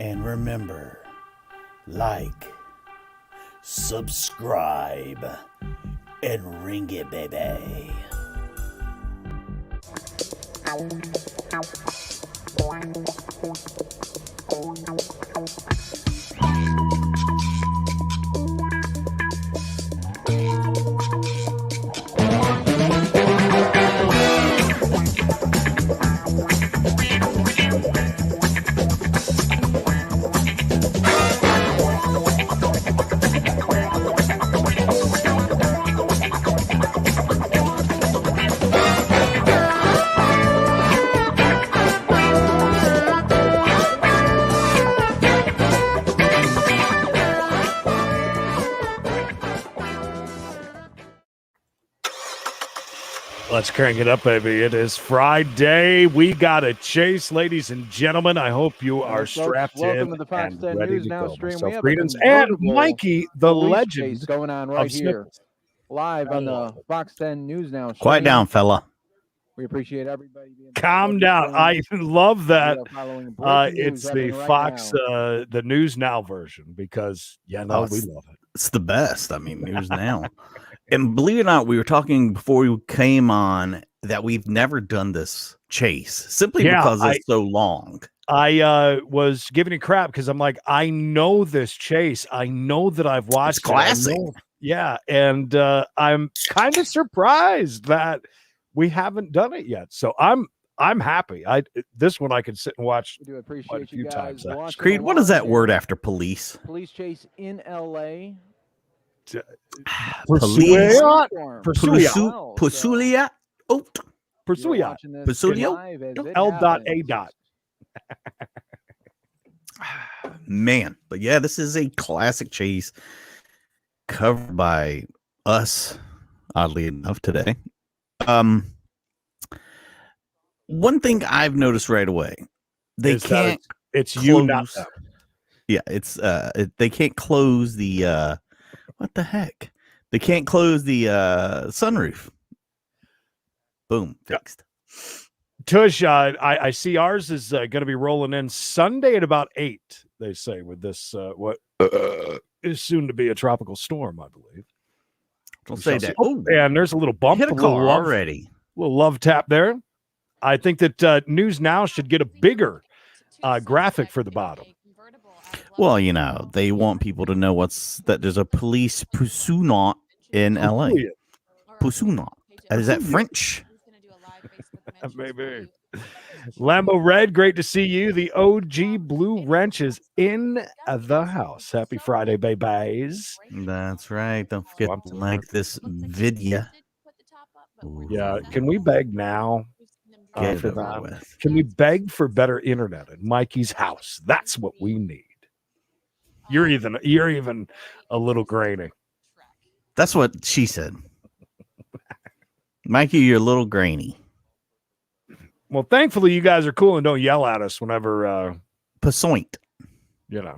And remember, like, subscribe, and ring it, baby. Let's crank it up, baby. It is Friday. We got a chase, ladies and gentlemen. I hope you are strapped in and ready to go. Myself, Creedence, and Mikey, the legend, going on right here, live on the Fox 10 News Now. Quiet down, fella. We appreciate everybody. Calm down. I love that. It's the Fox, the News Now version because, we love it. It's the best. I mean, News Now. And believe it or not, we were talking before we came on that we've never done this chase simply because it's so long. I was giving it crap because I'm like, I know this chase. I know that I've watched it's classic. And I'm kind of surprised that we haven't done it yet. So I'm happy. This one I can sit and watch. We do appreciate a few times. Creed, what is that word after police? Police chase in LA. Pursuia. L.A. Man, but yeah, this is a classic chase covered by us, oddly enough, today. One thing I've noticed right away, they can't. It's you, not them. Yeah, it's they can't close the. What the heck? They can't close the sunroof. Boom, fixed. Tush, I see ours is going to be rolling in Sunday at about 8, they say, with this, what is soon to be a tropical storm, I believe. Don't say that. Oh, and there's a little bump. Hit a car already. Little love tap there. I think that News Now should get a bigger graphic for the bottom. Well, they want people to know that there's a police pursuit in LA. Pursuit. Is that French? Maybe. Lambo Red, great to see you. The OG Blue Wrench is in the house. Happy Friday, babies. That's right. Don't forget to like this video. Yeah, can we beg now? For that? Can we beg for better internet at Mikey's house? That's what we need. You're even a little grainy. That's what she said. Mikey, you're a little grainy. Well, thankfully you guys are cool and don't yell at us whenever Pasoint. Pasoint.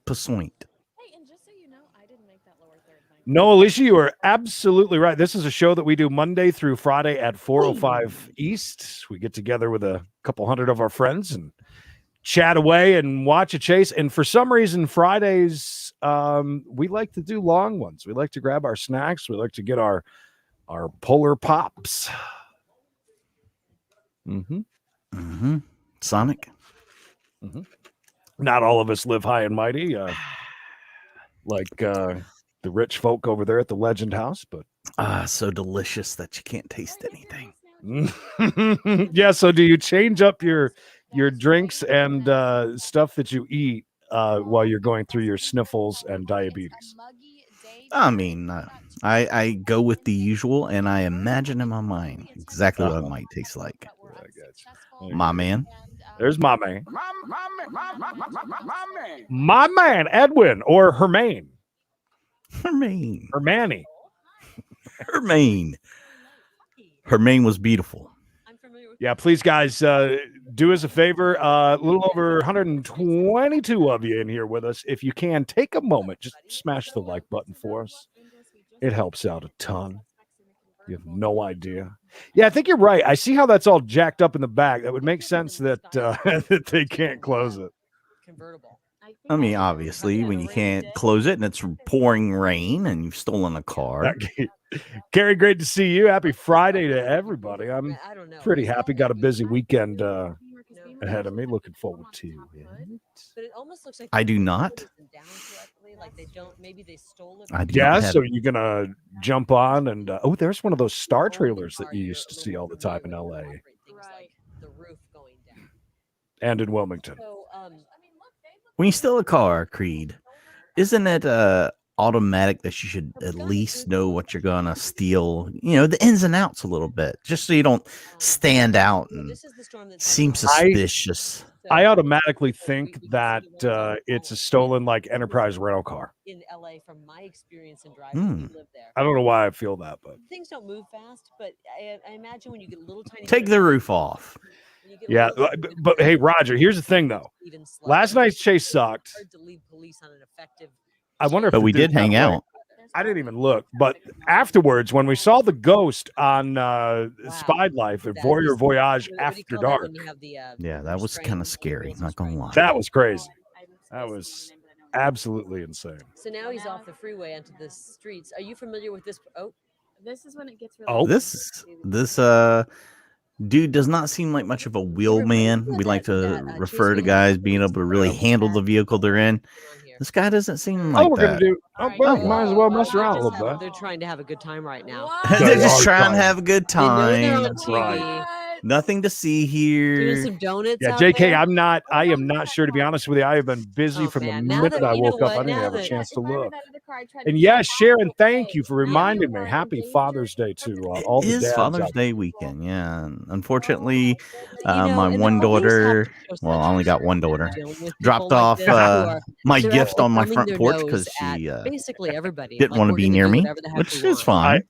Hey, and just so you know, I didn't make that lower third. No, Alicia, you are absolutely right. This is a show that we do Monday through Friday at 4:05 East. We get together with a couple hundred of our friends and chat away and watch a chase. And for some reason, Fridays, we like to do long ones. We like to grab our snacks. We like to get our Polar Pops. Sonic. Not all of us live high and mighty, like the rich folk over there at the Legend House, but so delicious that you can't taste anything. Yeah. So do you change up your drinks and stuff that you eat while you're going through your sniffles and diabetes? I mean, I go with the usual, and I imagine in my mind exactly what it might taste like. My man. There's my man. My man, Edwin, or Hermaine. Hermione. Hermaine was beautiful. Yeah, please, guys, do us a favor. A little over 122 of you in here with us. If you can, take a moment. Just smash the like button for us. It helps out a ton. You have no idea. Yeah, I think you're right. I see how that's all jacked up in the back. That would make sense that that they can't close it. Convertible. I mean, obviously, when you can't close it and it's pouring rain and you've stolen a car. Gary, great to see you. Happy Friday to everybody. I'm pretty happy. Got a busy weekend ahead of me. Looking forward to it. But it almost looks like I do not. Like they don't. Maybe they stole it. Yeah, so you're gonna jump on and there's one of those star trailers that you used to see all the time in LA. Right. The roof going down. And in Wilmington. So, when you steal a car, Creed, isn't it automatic that you should at least know what you're gonna steal? You know, the ins and outs a little bit, just so you don't stand out and seem suspicious. I automatically think that it's a stolen like enterprise rental car. In LA, from my experience in driving, you live there. I don't know why I feel that, but things don't move fast. But I imagine when you get a little tiny, take the roof off. Yeah, but hey, Roger, here's the thing though. Last night's chase sucked. I wonder if but we did hang out. I didn't even look, but afterwards, when we saw the ghost on Spy Life at Voyage After Dark, yeah, that was kind of scary. Not gonna lie, that was crazy. That was absolutely insane. So now he's off the freeway onto the streets. Are you familiar with this? This is when it gets really. This dude does not seem like much of a wheelman. We like to refer to guys being able to really handle the vehicle they're in. This guy doesn't seem like that. Might as well mess around a little bit. They're trying to have a good time right now. They're just trying to have a good time. That's right. Nothing to see here. Doing some donuts. Yeah, JK, I am not sure, to be honest with you. I have been busy from the minute I woke up. I didn't have a chance to look. And yes, Sharon, thank you for reminding me. Happy Father's Day to all the dads. It is Father's Day weekend, yeah. Unfortunately, my one daughter, well, I only got one daughter, dropped off my gift on my front porch because she basically everybody didn't want to be near me, which is fine.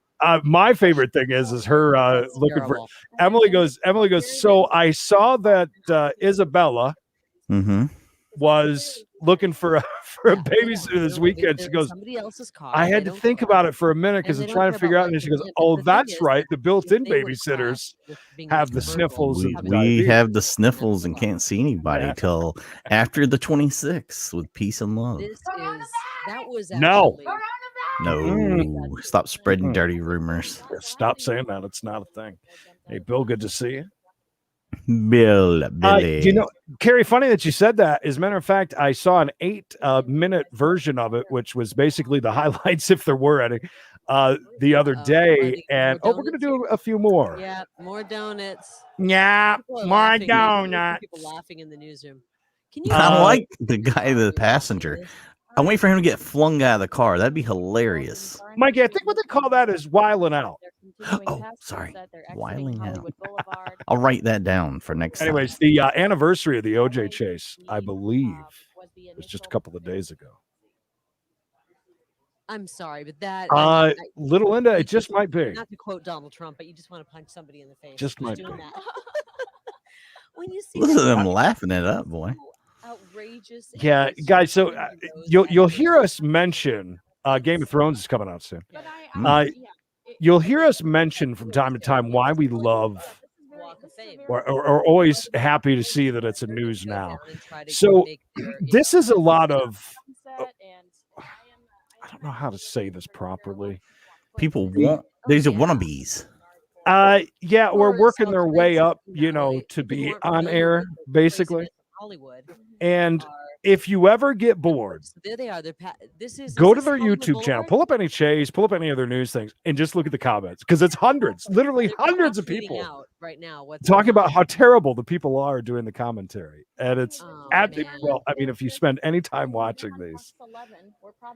My favorite thing is her looking for Emily goes, so I saw that Isabella was looking for a babysitter this weekend. She goes, I had to think about it for a minute because I'm trying to figure out. And she goes, oh, that's right. The built-in babysitters have the sniffles. We have the sniffles and can't see anybody till after the 26th with peace and love. No. Stop spreading dirty rumors. Stop saying that. It's not a thing. Hey, Bill, good to see you. Billy. You know, Carrie, funny that you said that. As a matter of fact, I saw an 8-minute version of it, which was basically the highlights, if there were any, the other day. And we're going to do a few more. Yeah, more donuts. Yeah, more donuts. People laughing in the newsroom. I like the guy, the passenger. I'm waiting for him to get flung out of the car. That'd be hilarious. Mikey, I think what they call that is wiling out. Oh, sorry. Wiling out. I'll write that down for next time. Anyways, the anniversary of the OJ chase, I believe, was just a couple of days ago. I'm sorry, but that Little Linda, it just might be. Not to quote Donald Trump, but you just want to punch somebody in the face. Just might be. When you see listen to them laughing it up, boy. Outrageous. Yeah, guys. So you'll hear us mention Game of Thrones is coming out soon. You'll hear us mention from time to time why we love or always happy to see that it's a news now. So this is a lot of I don't know how to say this properly. People want these are wannabes. Yeah, we're working their way up, to be on air, basically. Hollywood. And if you ever get bored, there they are. Go to their YouTube channel, pull up any chase, pull up any other news things, and just look at the comments because it's hundreds, literally hundreds of people right now talking about how terrible the people are doing the commentary. And it's well, I mean, if you spend any time watching these,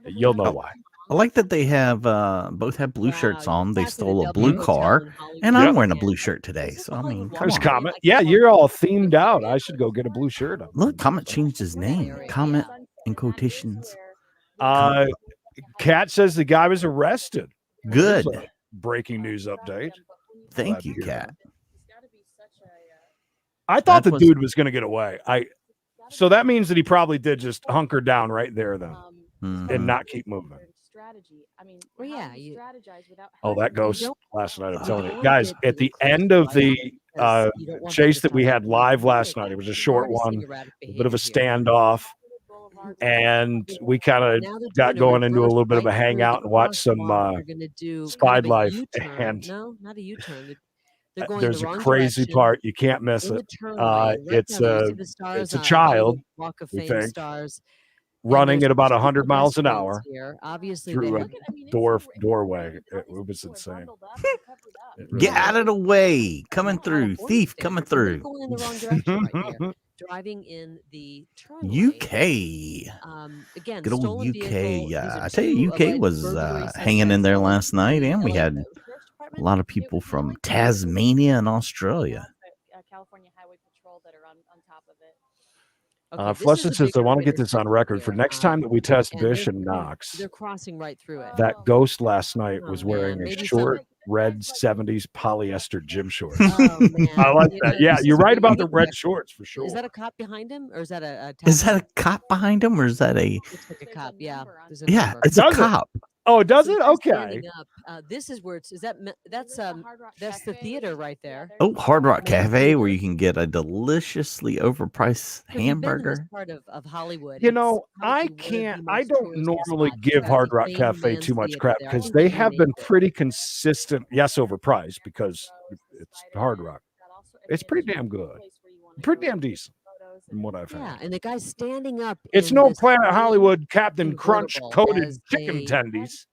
you'll know why. I like that they have both have blue shirts on. They stole a blue car, and I'm wearing a blue shirt today. So I mean, there's Comet. Yeah, you're all themed out. I should go get a blue shirt. Look, Comet changed his name. Comet in quotations. Kat says the guy was arrested. Good. Breaking news update. Thank you, Kat. I thought the dude was going to get away. So that means that he probably did just hunker down right there then and not keep moving. strategy. I mean, Well, how yeah, do you you- strategize without Oh, having that to- ghost don't- last night. I'm you telling you, don't guys. get At too the close end to of right the because you don't want them chase to that we start had live last like, night, it was a you're short already seeing one, erratic a bit of a behavior here. standoff, Boulevard. and we kind of Now they're got doing going into a reverse little bit of a right through hangout the and watched some crosswalk. They're going to do Spied kind of a Life. U-turn. And No, not a U-turn. They're going there's the a wrong crazy direction part. You can't miss in it. the turn lane. Right It's now, you a see the stars it's a on child, Hollywood Walk of we Fame think, stars. And running there's at about two 100 miles an pedestrians hour here. Obviously, through they a have doorway. It was insane. It really Get was. out of the way. Coming Well, through. California Thief standards, coming and they're through. going in the wrong direction right there. Driving in the turn lane. UK. Again, Good old stolen UK. vehicle. These Yeah, are I tell you, two UK alleged was burglary hanging in there suspects. last night, and we LA had Sheriff's a Department. lot of people from Tasmania and Australia. California Highway Patrol that are on top of it. Okay, this is Fluston a says, I bigger want to get this on intersection record for here, next time that we test and Bish they're and Knox. They're crossing right through it. That ghost last night was Oh, wearing man, a maybe short some- red 70s polyester gym shorts. Oh man, I like you that. know, Yeah, this you're is right where about you the red check- shorts for sure. Is that a cop behind him, or is that a Is taxi? that a cop behind him, or is that a? Looks like a cop. Yeah, there's a Yeah, number. it's a Does it? cop. Oh, does So it? they're Okay. standing up. This is where it's. Is that that's the theater right there. Oh, Hard Rock Main Cafe, where theater. you can get a deliciously overpriced Have you been to this hamburger. part of Hollywood? You It's know, I probably one of the can't. I most don't touristy normally spots. give It's Hard the Rock famed Cafe Man's too much Theater crap there. I because think they they have been renamed it. pretty consistent. Yes, overpriced because it's Hard Rock. It's pretty damn good. Pretty damn decent from what I've Yeah, heard. and the guy's standing up. It's in no this Planet green Hollywood Captain Crunch convertible coated as chicken they- tendies.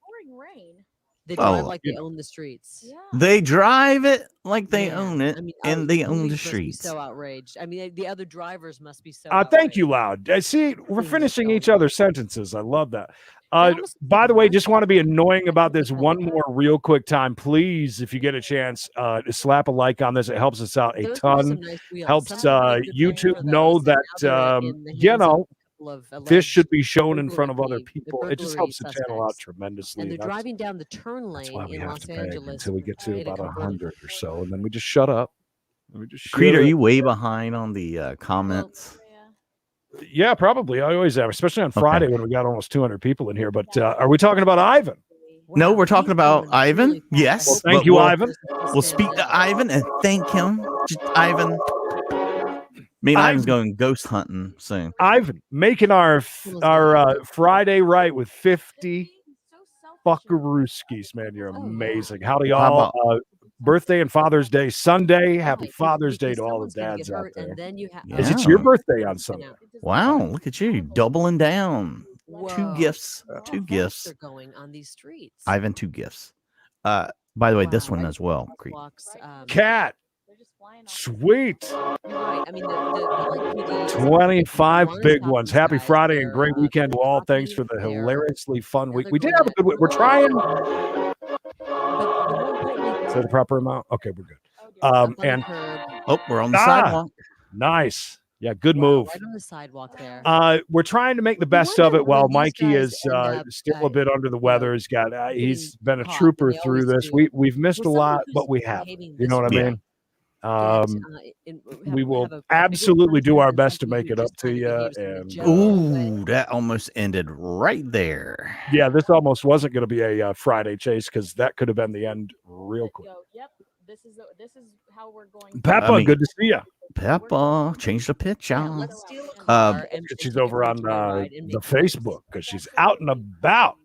They drive Oh, like they own the streets. They drive it like they Man, own it, I mean, and they own police the must be streets. so outraged. I mean, the other drivers must be so. Thank you, outraged. Loud. See, we're Things finishing going each on. other's sentences. I love that. almost By like the way, one- just want to be annoying about this one more real quick time. Please, if you get a chance, slap a like on this. It helps us out a Those were ton. some nice wheels. Helps Somebody paid good money YouTube for know those, and that, now they're in the you hands of know, a couple of This alleged should be shown in front of burglary other thieves- people. It just burglary helps the channel out suspects. tremendously. And they're That's- driving down the turn That's lane why we in have Los to beg Angeles. until we get to in a about convertible. 100 or so, and then we just shut up. And we just Creed, shut are up. you way behind on the comments? Yeah, probably. I always am, especially on Friday when we got almost 200 people in here. But are we talking about Ivan? No, Wow, we're talking he's about going Ivan. really fast. Yes. Well, but thank you, we'll- Ivan. We'll speak to Ivan and thank him. Just Ivan. Me and Ivan's going ghost hunting soon. Ivan making our Friday right with 50 fuckarooskies, man. You're amazing. Howdy, How all. about- Birthday and Father's Day Sunday. Happy Right, Father's Day because to all the someone's gonna dads get out hurt, there. and then you Is it Yeah. your birthday on Sunday? Wow, look at you doubling down. Two Whoa. gifts. How Two fast gifts. They're going on these streets. Ivan, two gifts. By the way, this Wow, one right as well. Creed. Walks, Cat. Sweet. You're right. I mean, the LAPD is 25 one big stop ones. these Happy guys. Friday and They're, great weekend to all. Thanks for the they're- hilariously fun week. they're We did going have a good week. We're trying. But more importantly, Is that the proper amount? Okay, we're good. up on the And curb. Oh, we're on the Ah! sidewalk. nice. Yeah, good Wow, move. right on the sidewalk there. We're trying to make the You best of wonder it while when these Mikey guys is end up, still a bit under the weather. He's got he's been a caught, trooper and they through always this. do. We've missed Well, a someone lot, who's but we have. behaving You know this what I way mean? We will absolutely do our best to make it up to you. And Ooh, that almost ended right there. yeah, this almost wasn't going to be a Friday chase because that could have been the end real quick. Yep, this is how we're going. Peppa, I mean- good to see you. Peppa, change the picture. Yeah, let's steal a car and She's take it over for a on joyride and the make it look Facebook because she's out and about.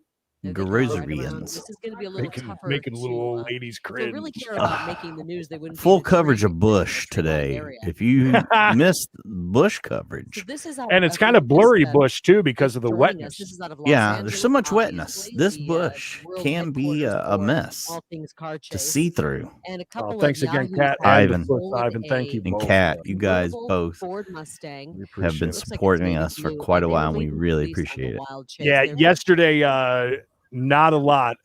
They're gonna drive right around. Groceries. This is going to be a little tougher. Making little to, old ladies if they cringe. really care about making the news, they wouldn't. Full be in a coverage train of Bush in a remote today. area. If you missed Bush So coverage, this is And it's kind of blurry bush too because of the wetness. This is out of Los yeah, Angeles, there's so much wetness. obviously, This the, bush world can be headquarters a for mess all things car to chase. see through. And a couple Thanks of again, yahoos Kat. have Ivan. stolen Ivan, thank you a And both. Kat, you guys convertible both Ford Mustang. We have appreciate been it. Looks like it's supporting navy us for blue, quite a and they while, were and we leading really police on the appreciate it. wild chase. Yeah, They're- yesterday, not a lot.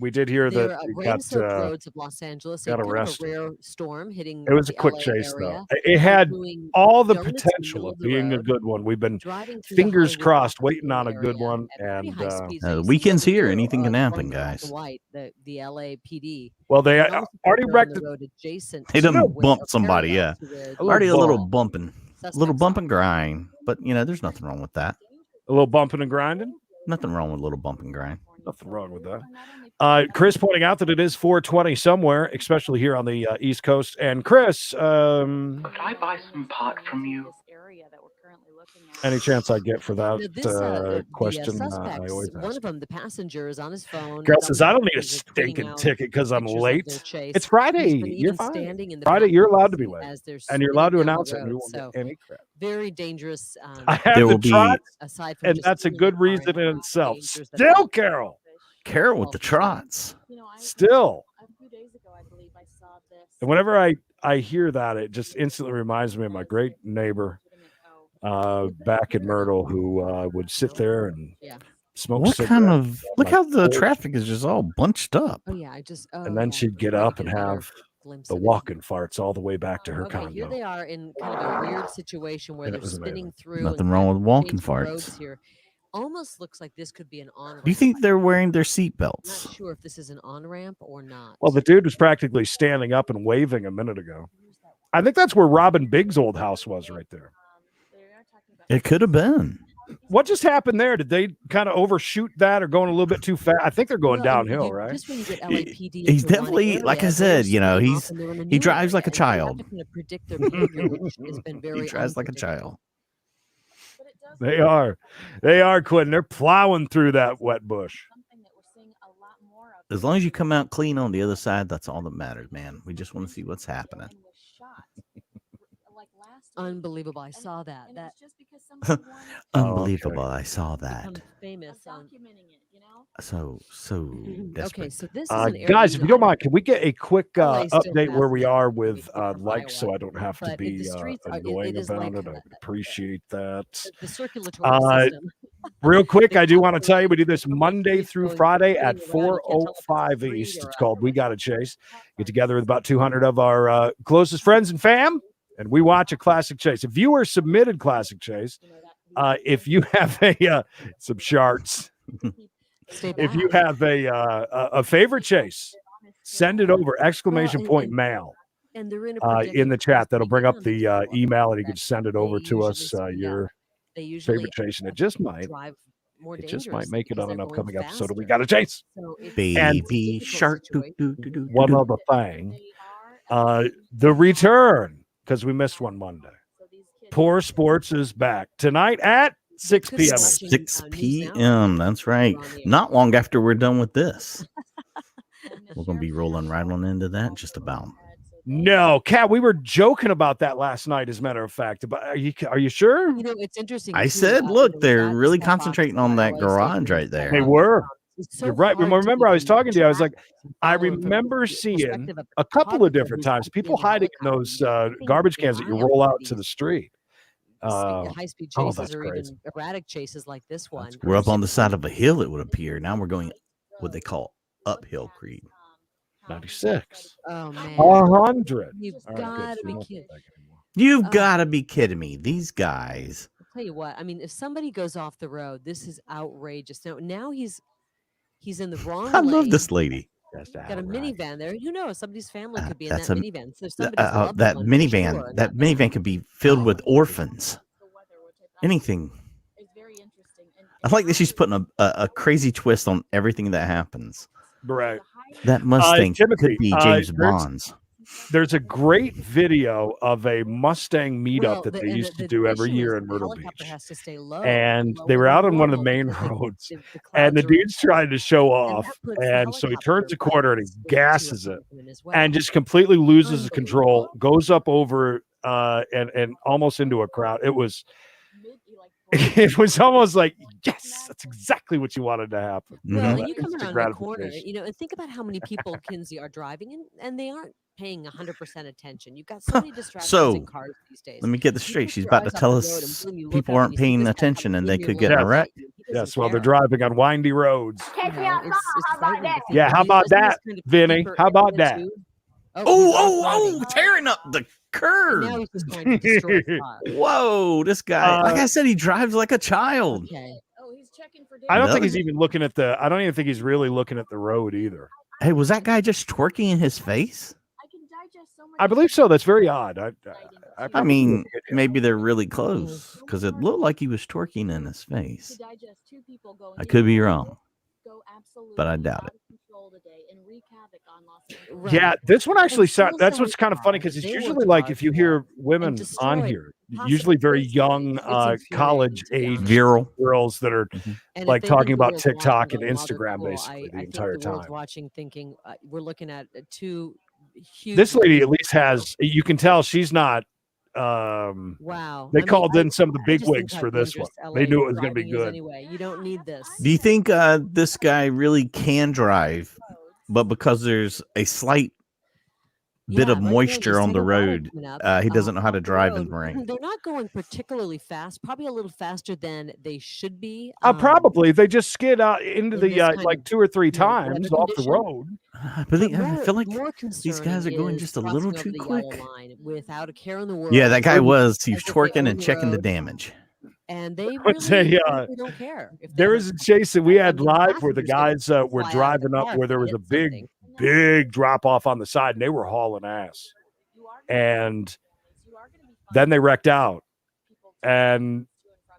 We did hear They're that it rain-soaked got. roads of Los Angeles. got Kind of a arrested. rare storm hitting. It was a the quick LA chase, area. though. It had Doing all the donuts in the potential middle of of the being a road, good one. We've been driving through the fingers Hollywood crossed, Walk of waiting on a Fame good area one. at pretty And high speed. the So you see weekend's them here. here, Anything can the happen, ones in black guys. and white, the LAPD. well, they And also already they're on wrecked the it. road adjacent They done to where- bumped or somebody, parallel to where the Already a little ball bumping, suspects bump are. and grind. But there's nothing wrong with that. A little bumping and grinding. Nothing wrong with a little bump and grind. Nothing wrong with that. Chris pointing out that it is 420 somewhere, especially here on the East Coast. And Chris, Could I buy some pot from you? any chance I get for that Now this, question? I suspects, always one ask. of them, the passenger, is on his phone. Girl Got says, I don't need a pictures of tweeting stinking out ticket because I'm pictures of late. their chase. It's Friday. He's been You're even fine. standing in the Friday, you're allowed to be back late. as they're And you're allowed to spinning down announce the it. And you road. won't So get any crap. very dangerous. I have There the will be- trots, aside from and just that's a stealing good the car reason and in the itself. dangers that Still, that- Carol. Carol with the trots. Still. A few days ago, I believe I saw this. And whenever I hear that, it just instantly reminds me of my great neighbor back in Myrtle who would sit there and Yeah. smoke What cigarettes. kind of look my how the porch. traffic is just all bunched up. Oh yeah, I just. Oh, And then yeah, she'd get try to up and a better have glimpse the of it. walking farts all the way back to her Okay, here condo. they are in kind of a weird situation where And it they're was amazing. spinning through. Nothing and wrong with walking changing roads farts. here. Almost looks like this could be an on. Do you think they're wearing their Not seatbelts? sure if this is an on ramp or not. Well, the dude was practically standing up and waving a minute ago. I think that's where Robin Big's old house was right there. It could have been. What just happened there? Did they kind of overshoot that or going a little bit too fast? I think they're going Well, and downhill, you- right? Just when you get He- LAPD he's into one definitely, like I area, said, they're you know, splitting he's- off and they're in a he new drives like a area, and you're child. not gonna predict their behavior, which has been very He drives like a unpredictable. child. They are. They are, Quinn. They're plowing through that wet bush. As long as you come out clean on the other side, that's all that matters, man. We just want to see what's happening. Unbelievable! I saw that. That Unbelievable. Okay. I saw that. becomes famous on. So Okay, desperate. so this is an area. Guys, if you don't mind, can we get a quick LA still update where we fascinating are when we with think of likes so Iowa. I don't have to But be the streets are- annoying it is about like it? I would appreciate that. The circulatory system. Real quick, They I do call want to it tell you we do the this Monday streets through going Friday at spinning around. You can't tell if it's a 4:05 street East. or It's a- called We Gotta Chase. Get together with about 200 of our closest friends and fam, and we watch a classic chase. A viewer submitted classic chase. If you have a some sharts, Stay if you back. have a favorite chase, send it over! Exclamation and- point and- mail And they're in a in the predicament chat. this That'll bring up weekend, the too, email, and you that can send it they over to usually us. speed up. Your They usually favorite chase, and it just might. drive more It dangerous just might make it because on an they're going upcoming episode of We faster. Gotta Chase. So it's a Baby difficult shark. Doo, situation. doo, doo, doo, One doo. other thing, the return, because we missed one Monday. Poor Sports is back tonight at 6 Could be p.m. watching, 6 News Now. p.m. That's right. We're on the air. Not long after we're done with this. We're going to be rolling right on into that just about. No, Kat, we were joking about that last night. As a matter of fact, but are you sure? You know, it's interesting. I too, said, you look, know, they're that really step box concentrating on in that Iowa garage State right there. They were. It's so You're right. hard to Remember, I was even talking to you. I was like, track and I follow from remember the seeing perspective of a the couple of photographer different who's times people in the hiding in helicopter. those I think garbage in cans that you Iowa, roll out these to the street. high-speed oh, chases that's or crazy. even erratic chases like this one. We're up on the side of a hill, it would appear. Now we're going what they call uphill, Creed. 96. Oh man, 100. you've All right, good. got to So be not kidding. back anymore. You've got to be kidding me. These guys. I'll tell you what. I mean, if somebody goes off the road, this is outrageous. Now he's in the wrong I lane. love this lady. That's Got a outright. minivan there. Who knows? Somebody's family could be in that's that a- minivan. So somebody's loved That one for minivan. sure in That van. minivan could be filled with orphans. Anything. I like that she's putting a crazy twist on everything that happens. Right. That Mustang Timothy, could be James there's- Bond's. There's a great video of a Mustang meetup Well, that the- they and used the- to do the every issue year is in the Myrtle helicopter Beach. has to stay low, And lower they were than out on one of the normal main because roads. the And the clouds are dude's trying to show and off. that puts the And so he helicopter turns a corner and he right gasses into a it compartment as well. and just completely loses control, Unbelievable. goes up over and almost into a crowd. It was it was almost like, yes, that's exactly what you wanted to happen. Mhm. Well, that and you come instant around the corner, gratification. and think about how many people, Kinsey, are driving, and they aren't paying 100% attention. You've got so many distractions So, in cars these days. Let me get this You straight. take She's your about to eyes off tell the road and us boom, you look people up and aren't you see paying this guy attention coming and in they your could get lane. in a wreck. He doesn't Yes, while they're care. driving on windy roads. You know, it's frightening to think Yeah, that how he about doesn't this that, kind of Vinny? deeper How about area that? too. Oh, he's oh, off-roading. oh, tearing up the And curb. now he's just trying to destroy his car. Whoa, this guy, like I said, he drives like a child. Okay. Oh, he's checking for I don't No. think he's even looking at the. I don't even think he's really looking at the road either. Hey, was that guy just twerking in his face? I can digest so much. I believe so. That's very odd. I I probably mean, wouldn't get him. maybe they're really close because it looked like he was twerking in his To face. digest two people going I could be wrong. but I doubt it. Right. Yeah, this one actually And sounds. so That's what's kind of funny hard. because it's They usually worked like hard if you for hear it women and on destroyed here, possibly usually very it's young infuriating, college to be age honest. Virile. girls that are Mhm. And like if they think talking the about world's watching TikTok and going, "Wow, they're Instagram cool," basically the I think entire the world's time. watching thinking, we're looking at two huge This lady at women, least has. You can tell she's not. Wow. They I mean, called in some of the I big just think wigs how for this one. dangerous LA They knew it was going to be driving is good. anyway. You don't need this. Do you think this guy really can drive, but because there's a slight bit Yeah, of right now moisture there's on the Santa Barbara road, coming up, he doesn't know how off to the drive in road. the rain? They're not going particularly fast, probably a little faster than they should be. Probably they just skid out into in the this kind like of, 2 or 3 weather times off the condition. road. I But feel like more these guys concerning are going is just a little crossing over too the quick. yellow line without a care in the world. Yeah, that guy was. He was as if they twerking own and the checking the road, damage. and they Would say, really frankly don't care. If they There hit was a something. chase that we I had mean, the live where the passenger's gonna guys were fly out of the driving up car if where there they was a hit something. big drop off on the side and they were hauling ass. And then they wrecked out. And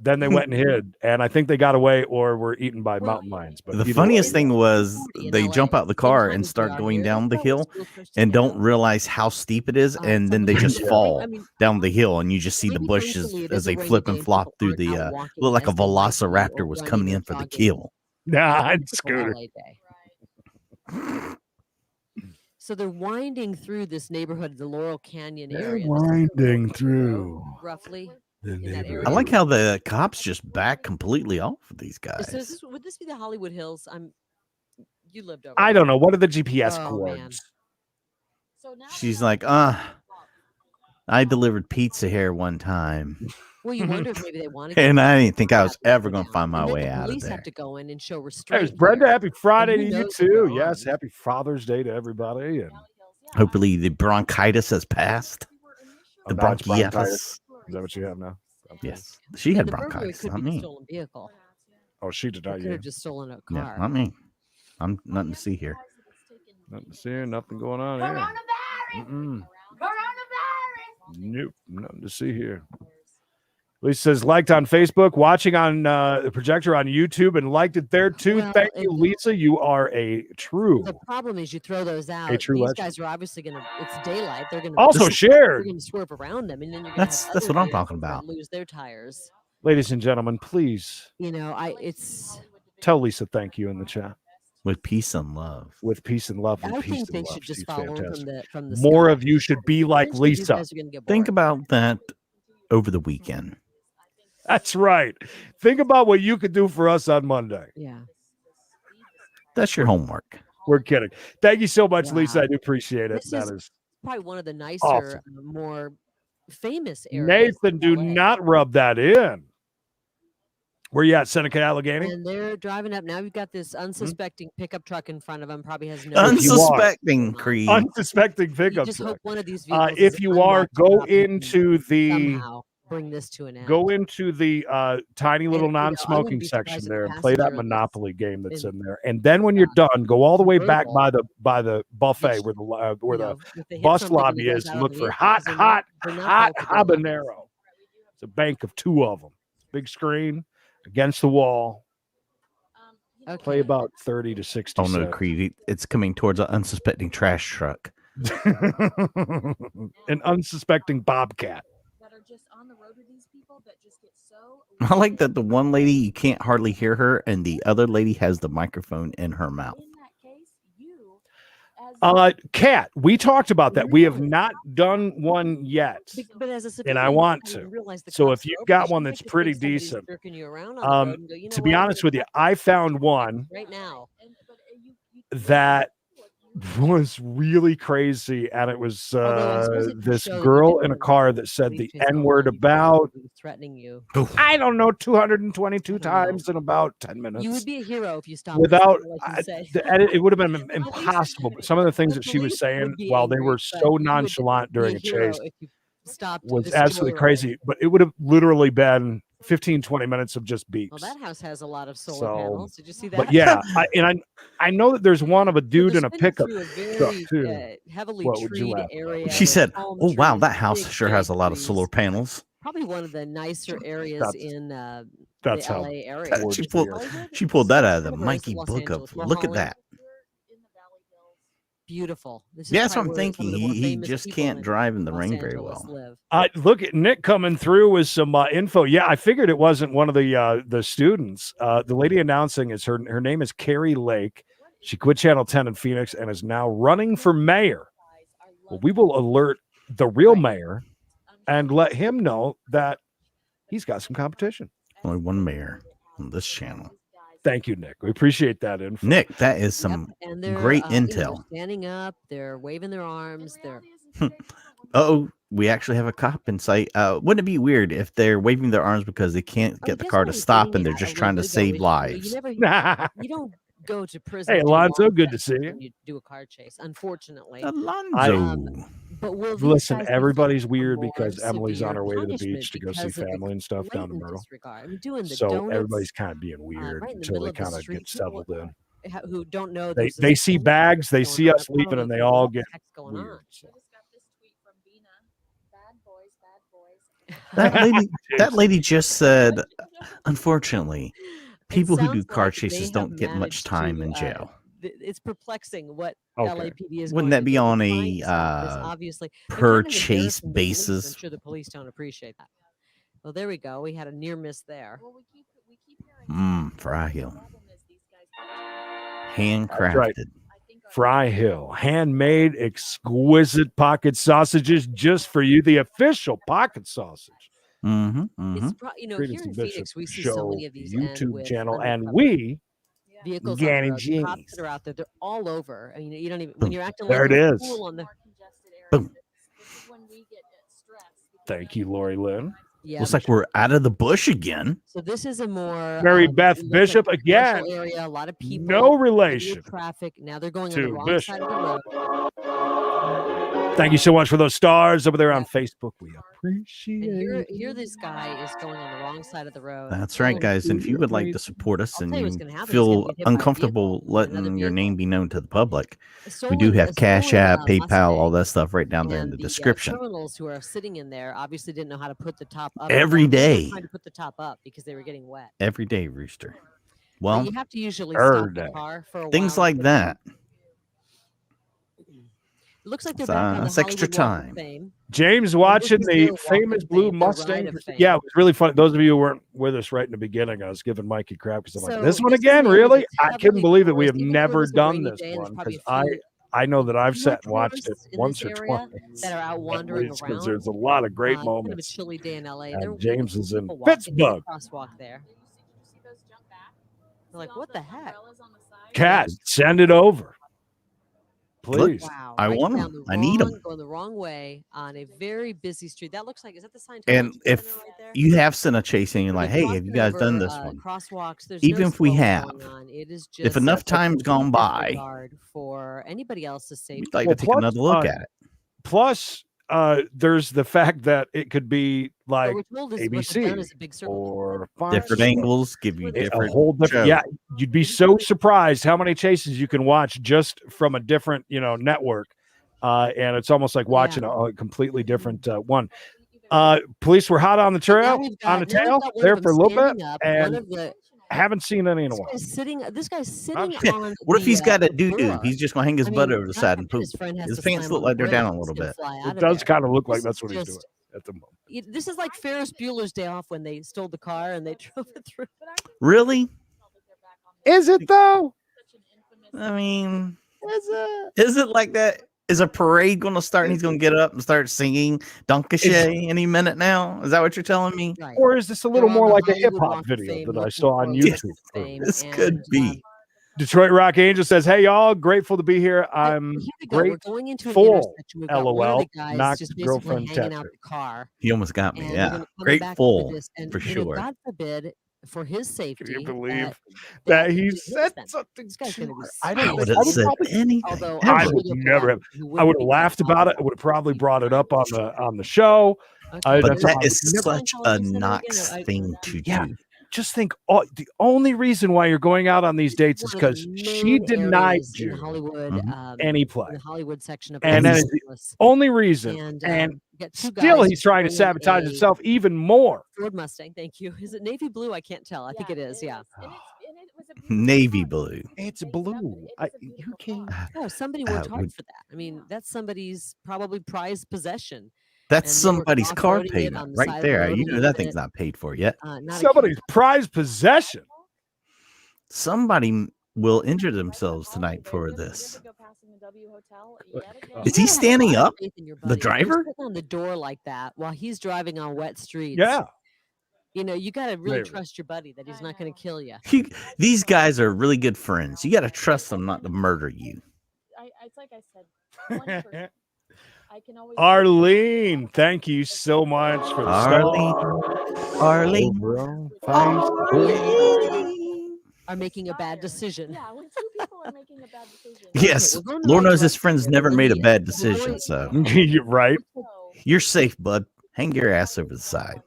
then they went and hid. And I think they got away or were eaten by Well, mountain lions. But The either funniest way, thing was in they LA, jump out the same car time and as we start are going here. down the That's why hill school starts and taking don't off. realize how steep it is, and then they Something just like that. fall I mean, down the hill, and you just see the maybe bushes thankfully it as is a they rainy flip day and and flop people through aren't the out walking look like a as they might be, or velociraptor was coming running or in for the jogging. kill. nah, it's Typical scooter. LA day. So they're winding through this neighborhood, the Laurel Canyon They're area. winding through Roughly the in that area. I like how the cops just back completely off of these So guys. would this be the Hollywood Hills? You lived over I there. don't know. What are the GPS Oh, man. cords? She's like, I delivered pizza here one time, Well, you wonder if maybe they want to. and I didn't think I was ever going to down. find my And then way the out of police there. have to go in and show There's restraint. Brenda. here. Happy Friday And to who you knows if they're too. Yes, armed. happy Father's Day to everybody. And Hopefully, the bronchitis has passed. The now it's bronchitis. bronchitis. Is that what you have now? Okay. Yes, she And had the burglary bronchitis, could not be a me. stolen vehicle. Oh, she did They not. could Yeah. have just stolen a Yeah, car. not me. I'm nothing to see here. Nothing to see here. Nothing going on here. Mm-mm. Nope. Nothing to see here. Lisa says liked on Facebook, watching on the projector on YouTube, and liked it there too. Well, Thank you, Lisa. You are a true. The problem is you throw those out. true These legend. guys are obviously going to. It's daylight. They're going to Also You're shared, going to swerve around them, and then you're going to That's have what other I'm talking vehicles that about. lose their tires. ladies and gentlemen. Please It's. tell Lisa thank you in the chat With peace and love. with peace and love. I And would peace think and they love. should just She's follow them fantastic. from the More sky. of you should be like Eventually, these Lisa. guys are gonna get Think bored. about that over the weekend. That's right. Think about what you could do for us on Monday. Yeah. That's your homework. We're kidding. Thank you so much, Wow. Lisa. I do appreciate it. This That is is probably one of the nicer, awesome. more famous areas. Nathan, of do LA. not rub that in. Where you at, Seneca, Allegheny? And they're driving up. Now we've got this unsuspecting pickup truck in front of them. Probably has no. If you are Unsuspecting, Creed. Unsuspecting You pickup just truck. hope one of these vehicles. If is you are, unlocked go up and into the somehow bring this to an end. go into the tiny little you know, I wouldn't non-smoking be section surprised if there the and play that passenger in this- Monopoly game that's in- in there. And then when you're done, go all the way back convertible, by the buffet should, where the you know, if they hit bus something and lobby it goes is out and on look the for vehicle, hot 'cause they're not built to go like this. habanero. It's a bank of 2 of them. Big screen against the wall. Okay. Play about 30 to 60 Oh no, cents. Creed. It's coming towards an unsuspecting trash truck. An unsuspecting bobcat. That are just on the road with these people that just get so. I like that the one lady, you can't hardly hear her, and the other lady has the microphone in her mouth. In that case, you as Kat, we talked about that. We have not done one yet. But as a And civilian, I you want kind of to. realize the So cops if you've are got over. one You that's might just pretty think somebody's decent, jerking you around on the road and go, you know to be what, I'm honest gonna with you, stop I this found one right now. that was really crazy, and it was Although I suppose it could this show that you girl didn't in a really car that said leave the chase going N-word on. You could about, he was threatening you. I don't know, 222 I don't know. times in about 10 minutes. You would be a hero if you stopped. Without like you say. the edit, it would have been impossible. But some of the things The that she was police saying would be while they angry, were but so you would nonchalant be during a a hero chase if you stopped. was this absolutely 4-year-old. crazy. But it would have literally been 15, 20 minutes of just beeps. Well, that house has a lot of solar So, panels. Did you see that? But yeah, I know that there's one of a So dude they're in a spinning pickup through a truck very too. heavily What would you treed laugh at? area. She with said, palm "Oh wow, trees, that house big sure has a lot of trees. solar panels." Probably one of the nicer areas That's- in That's the how LA area. She gorgeous pulled- they are. Hollywood? She pulled that So out of the similar as Mikey Los book Angeles, of. more Look at Hollywood. that. Beautiful. This is Yeah, that's what probably I'm where thinking. some of the more He famous just people can't in drive in the Los rain very Angeles well. live. Look at Nick coming through with some info. Yeah, I figured it wasn't one of the students. The lady announcing is her name is Carrie Lake. She quit Channel 10 in Phoenix and is now running for mayor. Well, we will alert the real mayor and let him know that he's got some competition. Only one mayor on this channel. Thank you, Nick. We appreciate that info. Nick, that is some And they're great they're intel. standing up, they're waving their arms, they're Oh, we actually have a cop in sight. Wouldn't it be weird if they're waving their arms because they can't get the guess car what to I was stop getting and they're at just a trying to little bit ago save is, lives? you don't go to prison. Hey, to do Alonzo, long good to sentences see you. when you do a car chase, unfortunately. Alonzo. But will these Listen, guys be everybody's facing a weird more because Emily's on severe her way to the punishment beach to go see because of the family and stuff down in blatant Myrtle. disregard? I mean, doing the So donuts, everybody's kind of being weird right in the until middle they of the kind of street. get settled in. Who don't know They there's a they see speed bags, they going see on, us are probably leaving, and they thinking, all what the get heck's going weird. on? So. That lady just said, unfortunately, people who do sounds car like they chases have don't get much managed time to, in jail. It's perplexing what Okay. LAPD is Wouldn't going that to be do. They're on trying a to stop this, obviously. They're per kind of chase embarrassing the police, but I'm basis? sure the police don't appreciate that. Well, there we go. We had a near miss there. Fry Hill. That's Handcrafted. right. Fry Hill, handmade, exquisite pocket sausages just for you. The official pocket sausage. It's Creedence here in and Bishop Phoenix, we see show so many of these end YouTube with channel, and undercover we vehicles on the Ganny road. The cops G's. that are out there, they're all over. I mean, you don't even when you're acting There like it a is. fool on the. Boom. Thank you, Lori Lynn. Yeah. Looks like we're out of the bush again. So this is a more Mary Beth it looks Bishop like a again. commercial area, a lot of people, No plenty of relation traffic. Now they're going on the to wrong Bishop. side of the road. Thank you so much for those stars over there on Facebook. We appreciate And it. here this guy is going on the wrong side of the road. That's right, guys. And if you would like to support us I'll and tell you what's you gonna happen. He's gonna feel get hit by a uncomfortable vehicle, another letting your vehicle. name be known to the public, we Stolen- do have a Cash stolen, App, PayPal, all Mustang. that stuff right down there in And the the description. criminals who are sitting in there obviously didn't know how to put the top up. Every They were day. trying to put the top up because they were getting wet. Every day, Rooster. Well, Well, you have to usually every stop the day. car for a things while. like that. It looks like they're So, back on the that's extra Hollywood Walk of time. Fame. James watching is the their Walk famous of blue Fame, their Mustang. Ride of Fame. Yeah, it was really fun. Those of you who weren't with us right in the beginning, I was giving Mikey crap because I'm like, So this one this is again, an area really? that's I couldn't heavily believe that we have touristed. Even though it never was a done rainy this day, there's one probably because a few I know that I've more sat and watched it tourists in once this or area twice. that are out wandering Because around. there's a lot of great Kind of a moments. chilly day in LA. And There were James some is in people walking in the Pittsburgh. crosswalk there. They're like, what the heck? Cat, send it over. Please. Wow. I right want 'em. down the I need 'em. wrong- Going the wrong way on a very busy street. That looks like, is that the Scientology And if center right there? you have sent a chase and you're They're like, hey, have you crossing guys done over, this one? Crosswalks. There's Even no if we slowing have, going on. It is just if enough a time's gone by, disregard for anybody else's safety. we'd like Well, to take plus, another look at it. Plus, there's the fact that it could be like What we're told is what they've done ABC is a big circle. or Fox Different or angles give you a different whole different. show. Yeah, you'd be so surprised how many chases you can watch just from a different, network, and it's almost like watching a completely different one. Police were hot on the So now trail, we've on the got- now we've tail, got one there of for a them little bit, standing up, one and of the haven't seen any in a while. this guy's sitting Yeah, on. what if he's got a the doo-doo? door. He's just going to hang his I butt mean, over the God side and forbid poop. his friend has His to pants slam look on like the they're brakes down a little and bit. fly out It of does there. kind of look like This that's is what he's doing just- at the moment. This is like Ferris Bueller's Day Off when they stole the car and they drove it through. Really? Is it though? I mean, is it like that? Is a parade going to start and he's going to get up and start singing Donkashay any minute now? Is that what you're telling me? Right. Or is this a little They're on more the like a Hollywood hip hop Walk of video Fame that I looking saw on for YouTube? lists of fame, This and, could be. Detroit Rock Angel says, "Hey y'all, grateful to be here. I'm here we go. We're great. going into an full, intersection. We've got one of LOL, the guys knocked just basically girlfriend hanging out Tetcher. the car. He almost got me. And they're Yeah. gonna come Great back into full this, and, for sure. God forbid for his safety. Can you believe they that actually he hit said them. something This guy's to gonna be her? I sued. would I have would said probably- anything. Although I I'm sure would they'll never come have. out, he I wouldn't would be have laughed about it. I would have probably brought it up on the show. Okay, But that's that how I is would never- such a Knox thing to Yeah. do. just think the only reason why you're going out on these dates is because she denied you Hollywood, any play. the Hollywood section of And that is the only reason. And still he's trying to sabotage himself even more. Ford Mustang, thank you. Is it navy blue? I can't tell. I think it is, yeah. Navy blue. It's blue. Who can't? Oh, somebody worked hard for that. I mean, that's somebody's probably prized possession. That's somebody's car payment right there. You know that thing's not paid for yet. Somebody's prized possession. Somebody will injure themselves tonight for this. Is he standing up? The driver? On the door like that while he's driving on wet streets. Yeah. You know, you got to really trust your buddy that he's not going to kill you. These guys are really good friends. You got to trust them not to murder you. It's like I said, one person. I can always Arlene, thank you so much for the Arlene. Are making a bad decision. Yeah, when two people are making a bad decision. Yes, Lord knows his friends never made a bad decision. So you're right. You're safe, bud. Hang your ass over the side.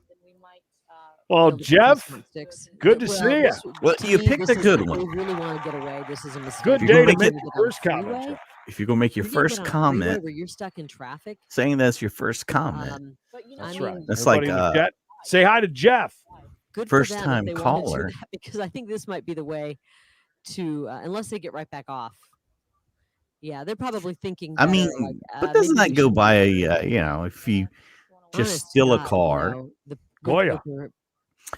Well, Jeff, good to see you. Well, you picked a good one. We really want to get away. This is a mistake. Good day to make your first comment. If you're gonna make your first comment, where you're stuck in traffic, saying that's your first comment, that's right. That's like say hi to Jeff. Good first for them time if they wanted to do caller. that, because I think this might be the way to, unless they get right back off. Yeah, they're probably thinking. I mean, but doesn't that go by a if you just steal a car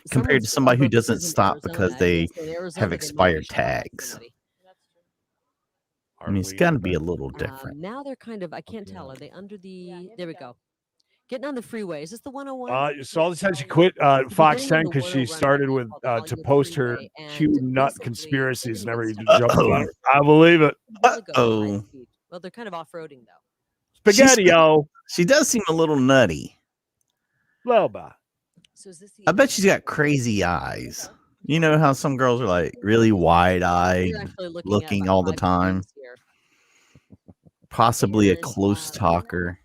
compared to somebody who doesn't stop because they have expired tags? I mean, it's got to be a little different. Now they're kind of, I can't tell. Are they under the? There we go. Getting on the freeway. Is this the 101? So all this time she quit Fox 10 because she started with to post her cute nut conspiracies and everything. I believe it. Oh. Well, they're kind of off-roading though. Spaghetti-o. She does seem a little nutty. Little bit. So is this the I bet she's got crazy eyes. You know how some girls are like really wide-eyed, looking all the time. Possibly a close talker.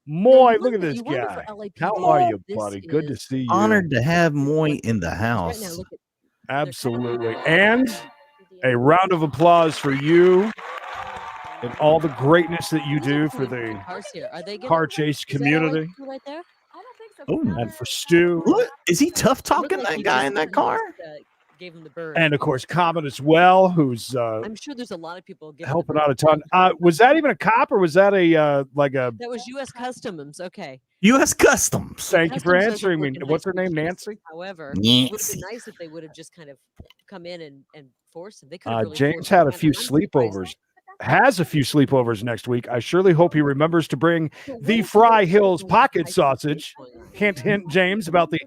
Moy, look at this guy. How are you, buddy? Good to see you. Honored to have Moy in the house. Absolutely. And a round of applause for you and all the greatness that you do for the car chase community. Right there? I don't think so. Oh, and for Stu. What? Is he tough talking that guy in that car? Gave him the bird. And of course, Comet as well, who's I'm sure there's a lot of people helping out a ton. Was that even a cop or was that a like a? That was U.S. Customs. Okay. U.S. Customs. Thank you for answering me. What's her name? Nancy. However, it would have been nice if they would have just kind of come in and forced him. They could have really James had a few sleepovers. Has a few sleepovers next week. I surely hope he remembers to bring the Fry Hills pocket sausage. Hint, hint, James, about the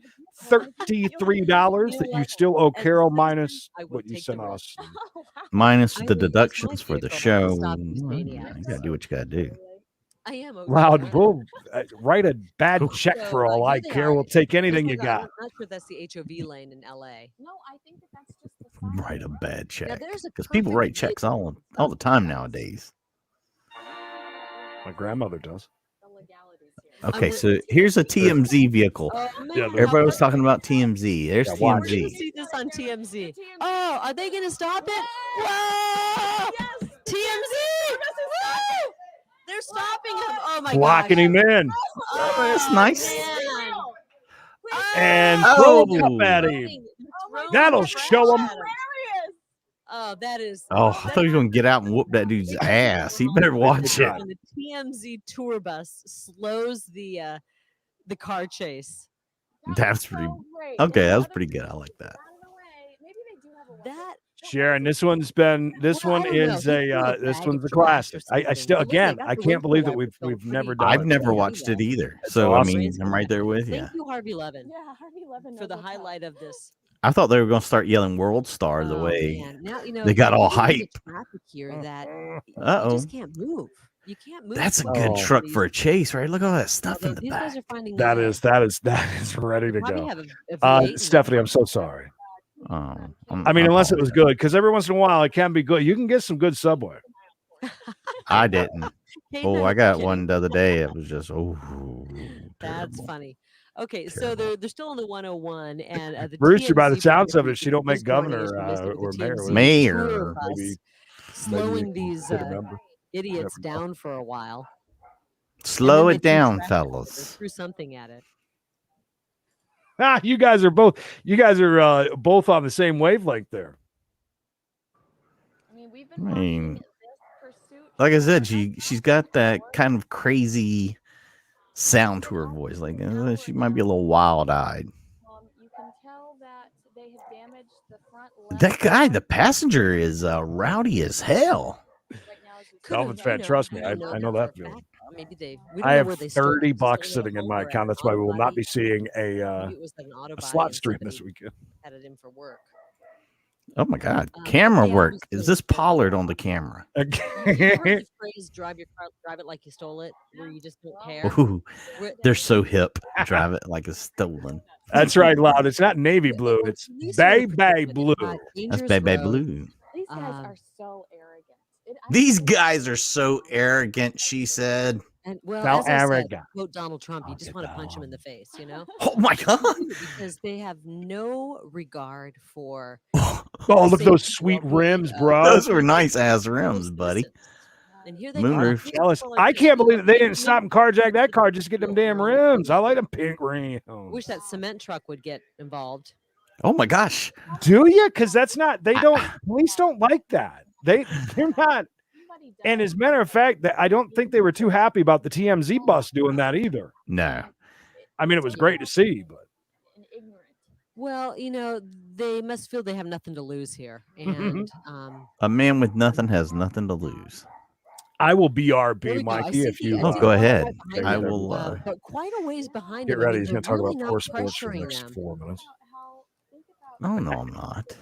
$33 that you still owe Carol minus what you sent us. Minus the deductions for the show. You gotta do what you gotta do. I am loud. We'll write a bad check for all I care. We'll take anything you got. I'm not sure that's the HOV lane in LA. No, I think that's just the write a bad check because people write checks all the time nowadays. My grandmother does. Okay, so here's a TMZ vehicle. Everybody was talking about TMZ. There's TMZ. We're gonna see this on TMZ. Oh, are they going to stop it? Whoa! Yes. TMZ! Woo! They're stopping him. Oh my god! Blocking him in. Oh, that's nice. And throw a cup at him. That'll show him. Oh, that is. Oh, I thought he was going to get out and whoop that dude's ass. He better watch it. And the TMZ tour bus slows the car chase. That's pretty. Okay, that was pretty good. I like that. That. Sharon, this one's a classic. I still, again, I can't believe that we've never done. I've never watched it either. So I mean, I'm right there with you. Thank you, Harvey Levin. Yeah, Harvey Levin for the highlight of this. I thought they were going to start yelling "World Star" the way now, they got all hype. Here that you just can't move. You can't move. That's a good truck for a chase, right? Look at all that stuff in the back. That is ready to go. Stephanie, I'm so sorry. I mean, unless it was good, because every once in a while it can be good. You can get some good Subway. I didn't. I got one the other day. It was just That's funny. Okay, so they're still on the 101, and the Brewster, by the TMZ sounds of it, is she don't make coordination governor with or the mayor. TMZ with Mayor. tour bus, Maybe slowing you these could remember. idiots Never know. down for a while. Slow And it then they down, threw trash at it or fellas. threw something at it. You guys are both both on the same wavelength there. I mean, we've I been watching mean, this pursuit. like I said, for she's got that kind of crazy sound to her voice. Like she might be a little wild-eyed. You can tell that they have damaged the front left. That guy, the passenger, is rowdy as hell. Right now, as we Calvin's speak. fan, trust me, I know that for a feeling. fact. Maybe we don't I know have where they stole it. $30 Stole sitting it in my over account. an That's why we will not auto be seeing body. a Maybe it was an auto body slot and stream this somebody weekend. had it in for work. Oh my God, camera yeah, work. we Is still- this Pollard on the camera? You heard the phrase "drive your car, drive it like you stole it," where you just don't care. Ooh, Where- they're so hip. Drive it like it's stolen. That's right, Loud. It's not navy blue. Well, It's police are bay predicting blue. that That's dangerous Baby roads- Blue. These guys Um, are so arrogant. These guys are so arrogant, she said. And well, How as I said, arrogant. quote Donald Trump, you just Get want to punch him down. in the face, you know? Oh my God. Because they have no regard for. Oh, look at those safety, sweet well-being rims, of bro. Those were nice ass fellow rims, buddy. citizens. And here they Moonroof. go. Jealous. I can't believe that they didn't stop and carjack that car just to get them damn rims. I like them pink rims. Wish that cement truck would get involved. Oh my gosh. Do you? Because that's not. They don't. Police don't like that. They're not. And as a matter of fact, I don't think they were too happy about the TMZ bus doing that either. No. I mean, it was great to see, but Well, you know, they must feel they have nothing to lose here. And A man with nothing has nothing to lose. I will there BRB, we go. I Mikey, see if the- you. I Oh, see go the ahead. guy behind I him, will. but quite a ways behind Get him. I ready. mean, He's going they're to talk really about not poor sports for the pressuring next them. 4 minutes. Oh no, I'm not.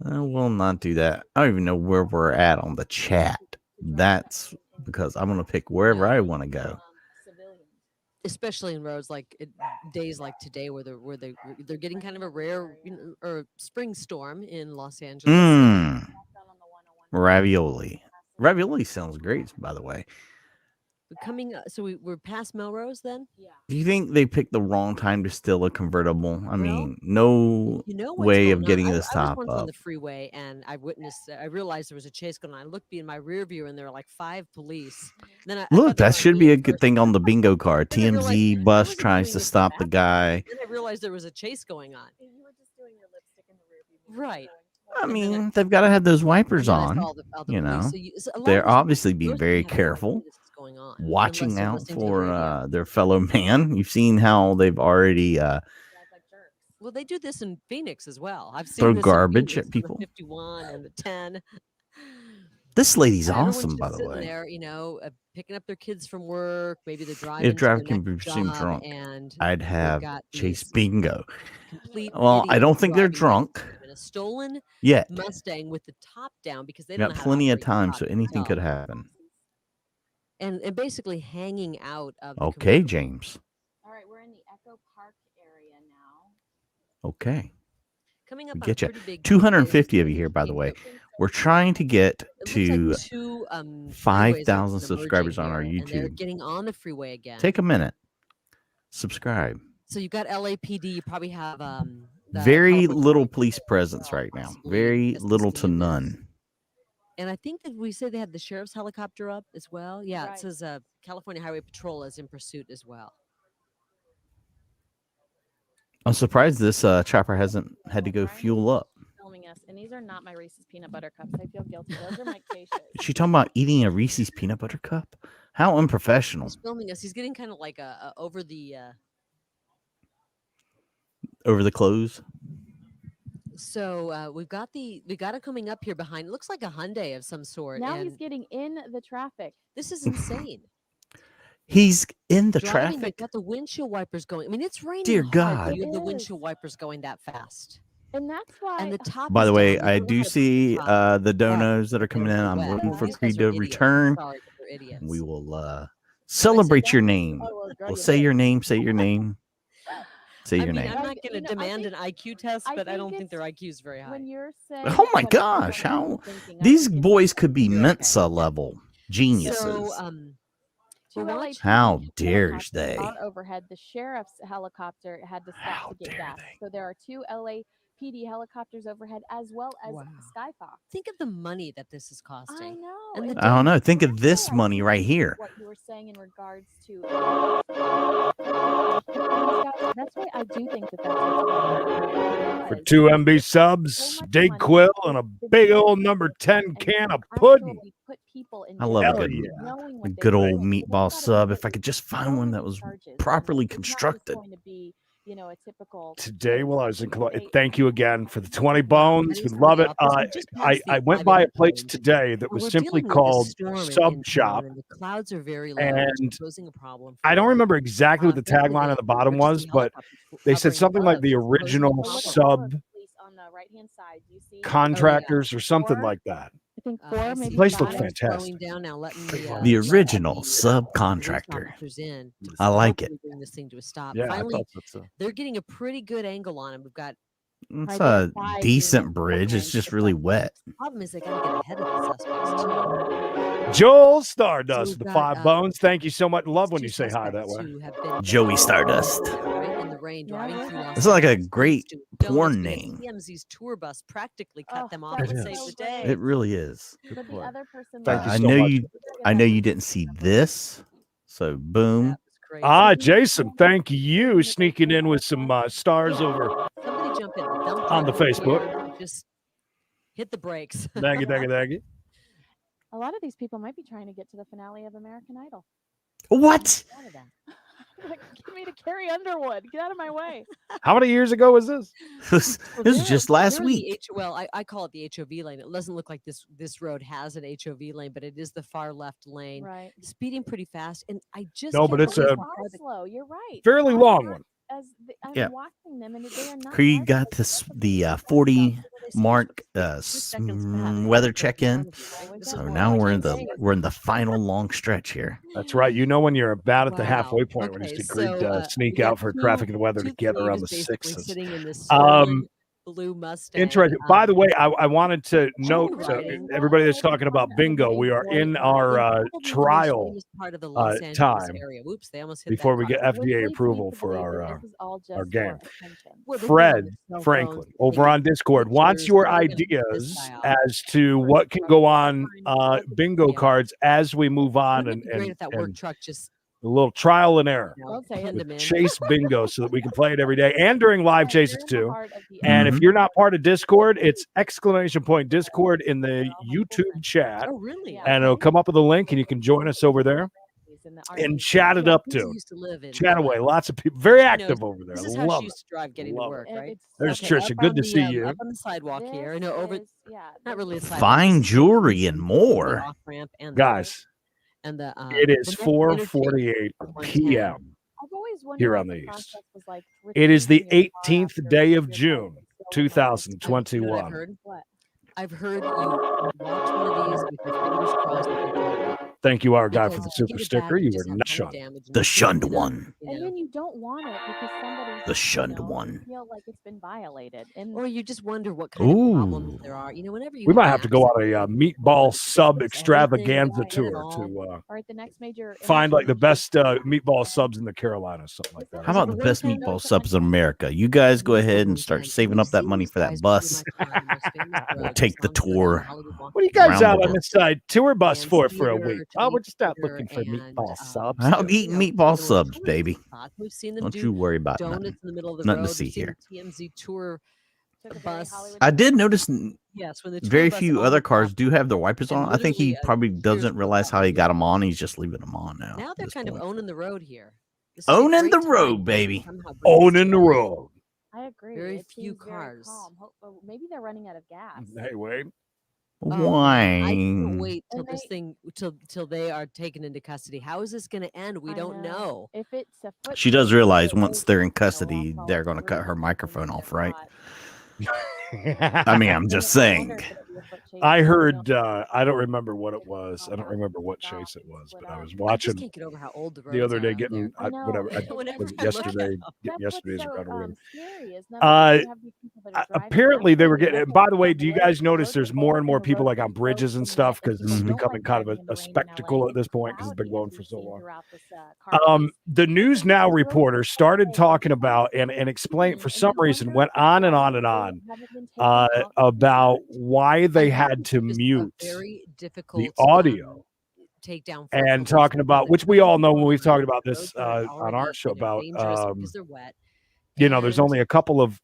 I will not do that. I don't even know where we're at on the chat. That's because I'm gonna pick wherever I want to go. Especially in roads like days like today, where they're getting kind of a rare or spring storm in Los Angeles. Mmm. Ravioli. Ravioli sounds great, by the way. Coming, so we're past Melrose then. Do you think they picked the wrong time to steal a convertible? I mean, no You know what's way going of on? getting I this was top once on up. the freeway and I realized there was a chase going on. I looked in my rear view and there were like 5 police. Then I Look, thought they that were should on be me a at good first. thing on the bingo card. Then I realized TMZ I bus wasn't tries doing to this stop the fast. guy. Then I realized there was a chase going on. You were just doing your lipstick in the rear view. Right. I And then mean, they've got to have those wipers and then I on. saw all the You police. know, So so a lot of they're these obviously being roads very don't have no idea careful, this is going on, watching unless they're out listening to the for radio. their fellow man. You've seen how they've already Well, they do this in Phoenix as well. I've seen throw this in garbage Phoenix at on the people. 51 and the 10. This lady's And everyone's awesome, by just the sitting way. there, you know, picking up their kids from work. Maybe they're driving. If to driver their can be next presumed job, drunk, and I'd they've have got Chase these bingo. complete Well, I idiots don't think they're driving next drunk to them in a stolen yet. Mustang with the top down because they We don't got know how to plenty of operate the time, top so anything themselves. could happen. And basically hanging out of the Okay, convertible. James. All right, we're in the Echo Park area now. Okay. Coming up We on get a you. pretty big 250 of you here, by the way. We're trying to get It to looks like 2 freeways 5,000 are subscribers on our emerging here, and they're YouTube. getting on the freeway again. Take a minute. Subscribe. So you got LAPD. You probably have the Very California little Highway police Patrol presence as well, right now. possibly Very little to assisting in this. none. And I think that we say they have the sheriff's helicopter up as well. Yeah, Right. it says California Highway Patrol is in pursuit as well. I'm surprised this chopper hasn't had to go fuel up. Filming us, and these are not my Reese's peanut butter cups. I feel guilty. Those are my cases. Is she talking about eating a Reese's peanut butter cup? How unprofessional. He's filming us. He's getting kind of like over the. Over the clothes. So we got it coming up here behind. It looks like a Hyundai of some sort. Now he's and getting in the traffic. this is insane. He's in the Driving, they've traffic. got the windshield wipers going. I mean, it's raining Dear hard, God. but you have the It is. windshield wipers going that fast. And that's why. And the top. By is the way, down. You I don't know do how to see put the top. the donos that are They're coming in. really I'm wet. waiting for These guys Creed are to idiots. return. Sorry, but they're idiots. We will celebrate your name. Well, say your name. Say your name. Say I your mean, name. I'm not going to You know, I demand think- an IQ test, I but I think don't think their it's IQ is very high. when you're saying. Oh my what gosh, everyone how else is thinking, I these think it's boys like, could be okay. Mensa level geniuses. So, two watch? LAPD How dare helicopters they? are overhead. The sheriff's helicopter had to How stop to get dare gas. they? So there are two LAPD helicopters overhead as well as Wow. Skyfox. Think of the money that this is I costing. know. And the I don't know. that's Think of why this I money do right think here. What you were saying in regards to that's why I do think that that's what's going on. For because 2 MB so subs, much Dig money Quill, is and a the big jail old number system 10 and can to of pudding. actually put people in I love a jail Hell good, yeah. knowing a what they good were old doing. So they've meatball got to sub. know If I that could just find so one many that was charges and properly it's not just constructed. going to be, you know, a typical Today, case. while I was in They- Cologne, thank you again for the 20 Wow, bones. that We is love really it. awesome. So we just I passed the went by a 5 place bones, today that Well, was we're simply dealing with a called storm Sub in Shop. town, and the clouds are very low, which And is posing a problem I for don't us. remember exactly what the Thankfully, tagline on the bottom was, emergency but helicopters they said hovering something like above the is posing a original So look at problem. all of sub the police on the right-hand side. Do you see? contractors or something Four? like that. I think I four, see maybe The place looked five. bottoms fantastic. slowing down now, letting The letting original the police subcontractor. officers in to I like it. hopefully bring this thing to a stop. Yeah, I Finally, thought so. they're getting a pretty good angle on him. We've got It's Right, there are a 5 decent units bridge. It's behind just the really suspect. wet. the problem is they got to get ahead of the suspects too. Joel So Stardust we've with the got 5 bones. Thank you so much. Love these when two you say hi that suspects way. who have been Joey Stardust. right in the rain Yeah, driving we're through happy. Los It's like a Angeles. great Doing donuts. porn We had name. TMZ's tour bus practically cut Oh, them off that and was saved so the great. day. It really is. But the other person Thank you I so know much. you. I know you didn't see this. So boom. That was crazy. Ah, Jason, thank you. Sneaking in with some stars over Somebody jump in. Dump on the truck over Facebook. here. Just hit the brakes. Thank you, thank you, thank you. A lot of these people might be trying to get to the finale of American Idol. What? Out of that. Like, give me to Carrie Underwood. Get out of my way. How many years ago was this? This Well, is they're- just last they're in the week. well, I call it the HOV lane. It doesn't look like this road has an HOV lane, but it is the far left lane. Right. Speeding pretty fast, and I just No, but can't it's believe a how far the- slow. You're right. fairly I'm long not one. I'm Yeah. watching them, and they are not. Creed driving got as this fast as the they are. 40 They say mark just 6 seconds past weather the check in. front of you, right? This So is more now like we're in 10 the seconds. final long stretch here. That's right. You know when you're about at the Wow. halfway point when Okay, it's agreed so, to sneak we got out for two- traffic and weather two together on the thieves basically 6th. sitting in this stolen blue Mustang. Interesting. By the way, I wanted to note Joyriding. everybody that's talking about bingo, we are in our Probably the most trial famous part of the Los Angeles time area. Whoops, they almost hit before that we car. get Which FDA leads me approval to for believe our that this is all just game. for attention. Well, they've got Fred on the cell Franklin phones, over taking on Discord wants pictures, your they're gonna pick this ideas guy out. as to what can go on bingo Yeah. cards as we move on Wouldn't it be great if that work and truck just a little trial and error. Don't say it. With pinned him in? Chase Bingo so that we can play it every day and during live You're chases in the too. heart of the And if Mhm. you're not part of Discord, it's !Discord in the YouTube chat. Oh, really? And it'll come up with a link and you can join us over there and chat it up Susie too. used to live in Chat LA. away. Lots of people very She active knows- over there. This I is how love she it. used to drive getting Love to work, right? There's Okay, Trisha. up Good on to the, see you. Up on the sidewalk here. No, over. Not really a sidewalk. Fine this is jewelry and the more. off ramp and Guys, and the it is the next 4:48 interchange p.m. I've always wondered here what on the the East. process was like It is the retrieving your car 18th after day of your car June, was stolen. 2021. You know what I've heard? What? I've heard you watch one of these with your fingers crossed that they drive up. Thank you, our guy, for Because the if you super get it sticker. back, You just were have not brain shunned. damage and The you can't shunned get up, one. you And know. then you don't want it because somebody's The shunned you one. feel like it's been violated. And Or you just wonder what kind of problems Ooh. there are. You know, whenever you We might an have to go on a accident, meatball fix sub everything, extravaganza get it tour all. to or at the next major find like the interchange, best meatball subs in the Carolinas, something like that. How Is it about the the best Ring 10? meatball subs in America? You guys go ahead and start Have saving you up that seen money these for that guys bus. pretty much on the most famous We'll road take the just on tour. Hollywood Walk? What are you guys Around out the on this tour bus And for a theater week? to Oh, we're meet just out theater looking for and, meatball subs. I'll too. eat you know, meatball taking subs, tourist baby. spots. We've seen them Don't do you worry about nothing. donuts in the middle of the Nothing road. to see We've seen here. the TMZ tour took a very bus. Hollywood I tour. did notice Yes, when the tour very bus few other opens cars up, do have their wipers and on. I think he literally, probably tears doesn't come realize out how when he you got look. them on. He's just leaving them on now. Now at they're this kind of point. owning the road here. This is a Owning great the time road, to baby. somehow bring this Owning the together. road. I agree. Very It few seems very cars. calm. Maybe they're running out of gas. Hey, wait. Oh man, I can't Wine. wait till And this thing till they are taken into custody. How is this going to end? We I don't know. If it's a foot She does case, realize they're once both they're in gonna custody, walk all they're going to cut through her and microphone they're off, right? not. I mean, I'm And just I wonder saying. if it'll be I heard. I don't remember what it was. I don't remember what chase it was, but I was I just watching can't get over how old the roads the other day are out there. getting I know. whatever. Whenever Was it I look at yesterday? them. Getting yesterday's so around the room. scary is You have apparently they were getting. And by the way, do you guys notice there's more and more people like on bridges and stuff because it's becoming kind of a spectacle at this point because it's been going for so long. The News Now reporter started talking about and explained for some reason went on and on and on about why they had to mute very difficult the audio. Takedown And talking about, which we all know when we've talked about this on our show about, because they're wet. there's only a couple of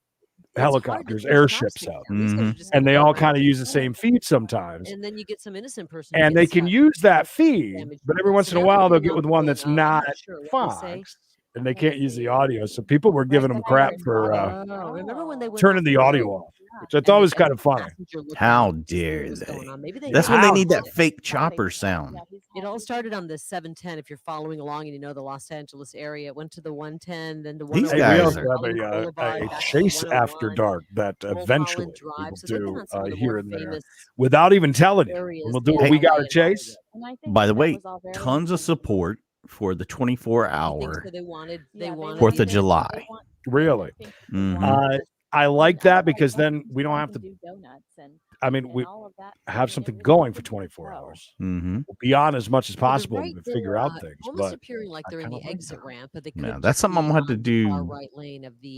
helicopters, airships out, and they all kind of use the same feed sometimes. And then you get some innocent person, And they can use that feed, but every once in a while they'll get with one that's not Fox, and they can't use the audio. So people were giving them crap for remember when they went turning the audio off, which I thought was kind of funny. How dare they? That's when they need that fake chopper sound. It all started on the 710. If you're following along and you know the Los Angeles area, it went to the 110, then the These 101. We guys also have a chase after dark that eventually we will do here and there without even telling you. We'll do a We Got a Chase. By the way, tons of support for the 24-hour They wanted 4th of July. Really? I like that because then we don't have to. I mean, we have something going for 24 hours. We'll be on as much as possible to figure out things. Almost But appearing like they're in the exit ramp, but they could. Yeah, that's something I'm gonna have to do.